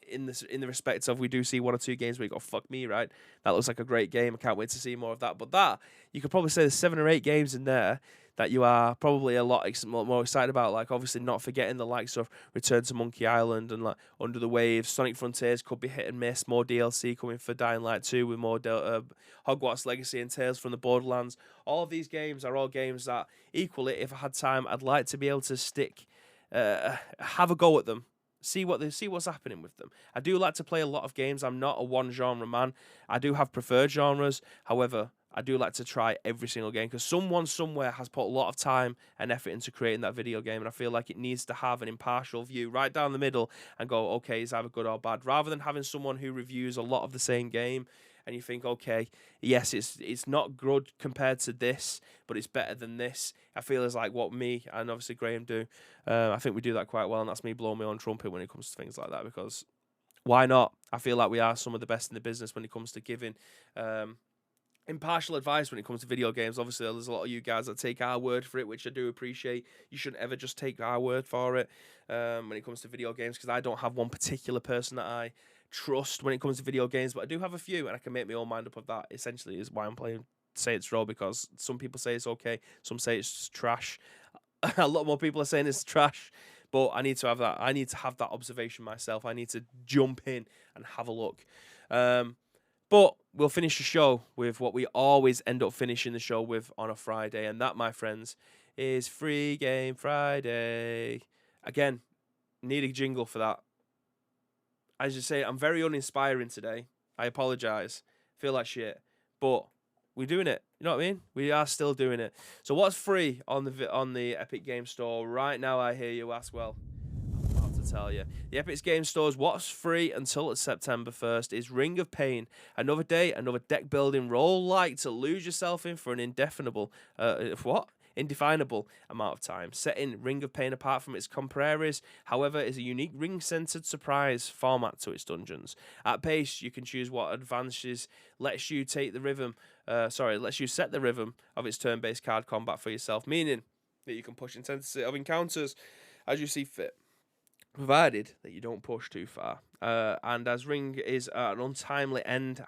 Speaker 1: in the respect of we do see one or two games where you go, fuck me, right? That looks like a great game. I can't wait to see more of that. But that, you could probably say there's 7 or 8 games in there that you are probably a lot more excited about. Like, obviously not forgetting the likes of Return to Monkey Island and like Under the Waves. Sonic Frontiers could be hit and miss. More DLC coming for Dying Light 2 with more Hogwarts Legacy and Tales from the Borderlands. All of these games are all games that equally, if I had time, I'd like to be able to have a go at them. See what's happening with them. I do like to play a lot of games. I'm not a one genre man. I do have preferred genres. However, I do like to try every single game because someone somewhere has put a lot of time and effort into creating that video game, and I feel like it needs to have an impartial view right down the middle and go, okay, is either good or bad, rather than having someone who reviews a lot of the same game and you think, okay, yes, it's not good compared to this, but it's better than this. I feel is like what me and obviously Graham do. I think we do that quite well, and that's me blowing my own trumpet when it comes to things like that, because why not? I feel like we are some of the best in the business when it comes to giving impartial advice when it comes to video games. Obviously, there's a lot of you guys that take our word for it, which I do appreciate. You shouldn't ever just take our word for it when it comes to video games, because I don't have one particular person that I trust when it comes to video games, but I do have a few, and I can make my own mind up of that. Essentially, is why I'm playing Saints Row, because some people say it's okay, some say it's trash. A lot more people are saying it's trash, but I need to have that. I need to have that observation myself. I need to jump in and have a look. But we'll finish the show with what we always end up finishing the show with on a Friday, and that, my friends, is Free Game Friday. Again, need a jingle for that. As you say, I'm very uninspiring today. I apologise. Feel like shit. But we're doing it. You know what I mean? We are still doing it. So what's free on the Epic Game Store right now? I hear you ask. Well, I'm about to tell you. The Epic Game Store's what's free until September 1st is Ring of Pain. Another day, another deck building roll-like to lose yourself in for an indefinable indefinable amount of time. Setting Ring of Pain apart from its compeers, however, is a unique ring-centered surprise format to its dungeons. At pace, you can choose what advances lets you set the rhythm of its turn-based card combat for yourself, meaning that you can push intensity of encounters as you see fit, provided that you don't push too far. And as Ring is an untimely end,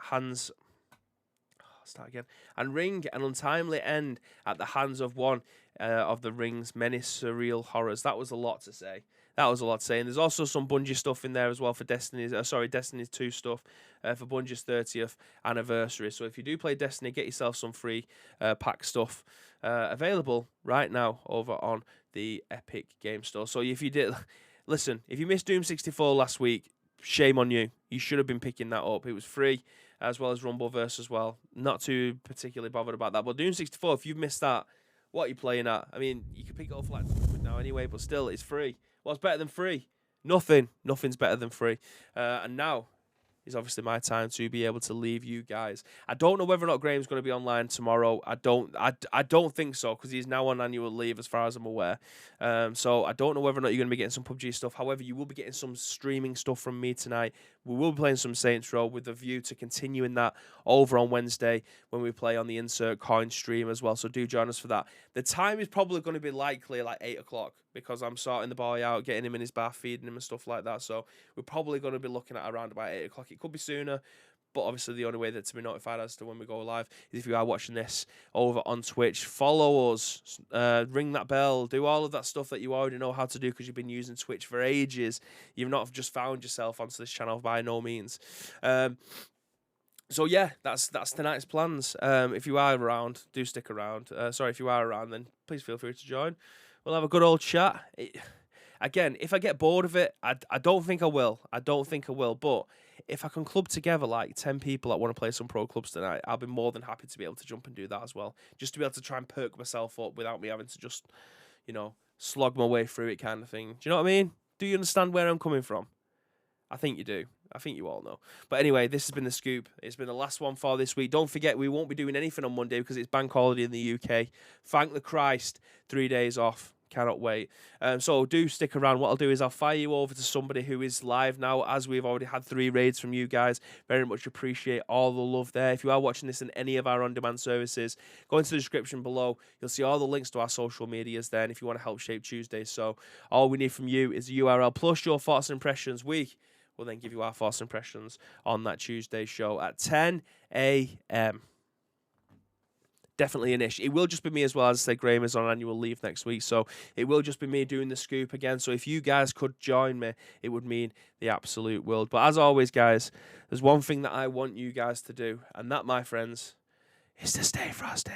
Speaker 1: Ring an untimely end at the hands of one of the Ring's many surreal horrors. That was a lot to say. And there's also some Bungie stuff in there as well for Destiny 2 stuff for Bungie's 30th anniversary. So if you do play Destiny, get yourself some free pack stuff available right now over on the Epic Game Store. So if you missed Doom 64 last week, shame on you. You should have been picking that up. It was free, as well as Rumbleverse as well. Not too particularly bothered about that. But Doom 64, if you've missed that, what are you playing at? I mean, you can pick it up for like £2 now anyway, but still, it's free. What's better than free? Nothing. Nothing's better than free. And now is obviously my time to be able to leave you guys. I don't know whether or not Graham's going to be online tomorrow. I don't think so, because he's now on annual leave as far as I'm aware. So I don't know whether or not you're going to be getting some PUBG stuff. However, you will be getting some streaming stuff from me tonight. We will be playing some Saints Row with a view to continuing that over on Wednesday when we play on the Insert Coin stream as well. So do join us for that. The time is probably going to be likely like 8 o'clock, because I'm sorting the boy out, getting him in his bath, feeding him and stuff like that. So we're probably going to be looking at around about 8 o'clock. It could be sooner, but obviously the only way that to be notified as to when we go live is if you are watching this over on Twitch. Follow us, ring that bell, do all of that stuff that you already know how to do because you've been using Twitch for ages. You've not just found yourself onto this channel by no means. So yeah, that's tonight's plans. If you are around, do stick around. If you are around, then please feel free to join. We'll have a good old chat. Again, if I get bored of it, I don't think I will. But if I can club together like 10 people that want to play some pro clubs tonight, I'll be more than happy to be able to jump and do that as well. Just to be able to try and perk myself up without me having to just, slog my way through it kind of thing. Do you know what I mean? Do you understand where I'm coming from? I think you do. I think you all know. But anyway, this has been The Scoop. It's been the last one for this week. Don't forget, we won't be doing anything on Monday because it's bank holiday in the UK. Thank the Christ. 3 days off. Cannot wait. So do stick around. What I'll do is I'll fire you over to somebody who is live now, as we've already had 3 raids from you guys. Very much appreciate all the love there. If you are watching this in any of our on-demand services, go into the description below. You'll see all the links to our social medias there, and if you want to help shape Tuesday. So all we need from you is a URL plus your thoughts and impressions. We will then give you our thoughts and impressions on that Tuesday show at 10 a.m. Definitely an issue. It will just be me as well. As I say, Graham is on annual leave next week, so it will just be me doing the scoop again. So if you guys could join me, it would mean the absolute world. But as always, guys, there's one thing that I want you guys to do, and that, my friends, is to stay frosty.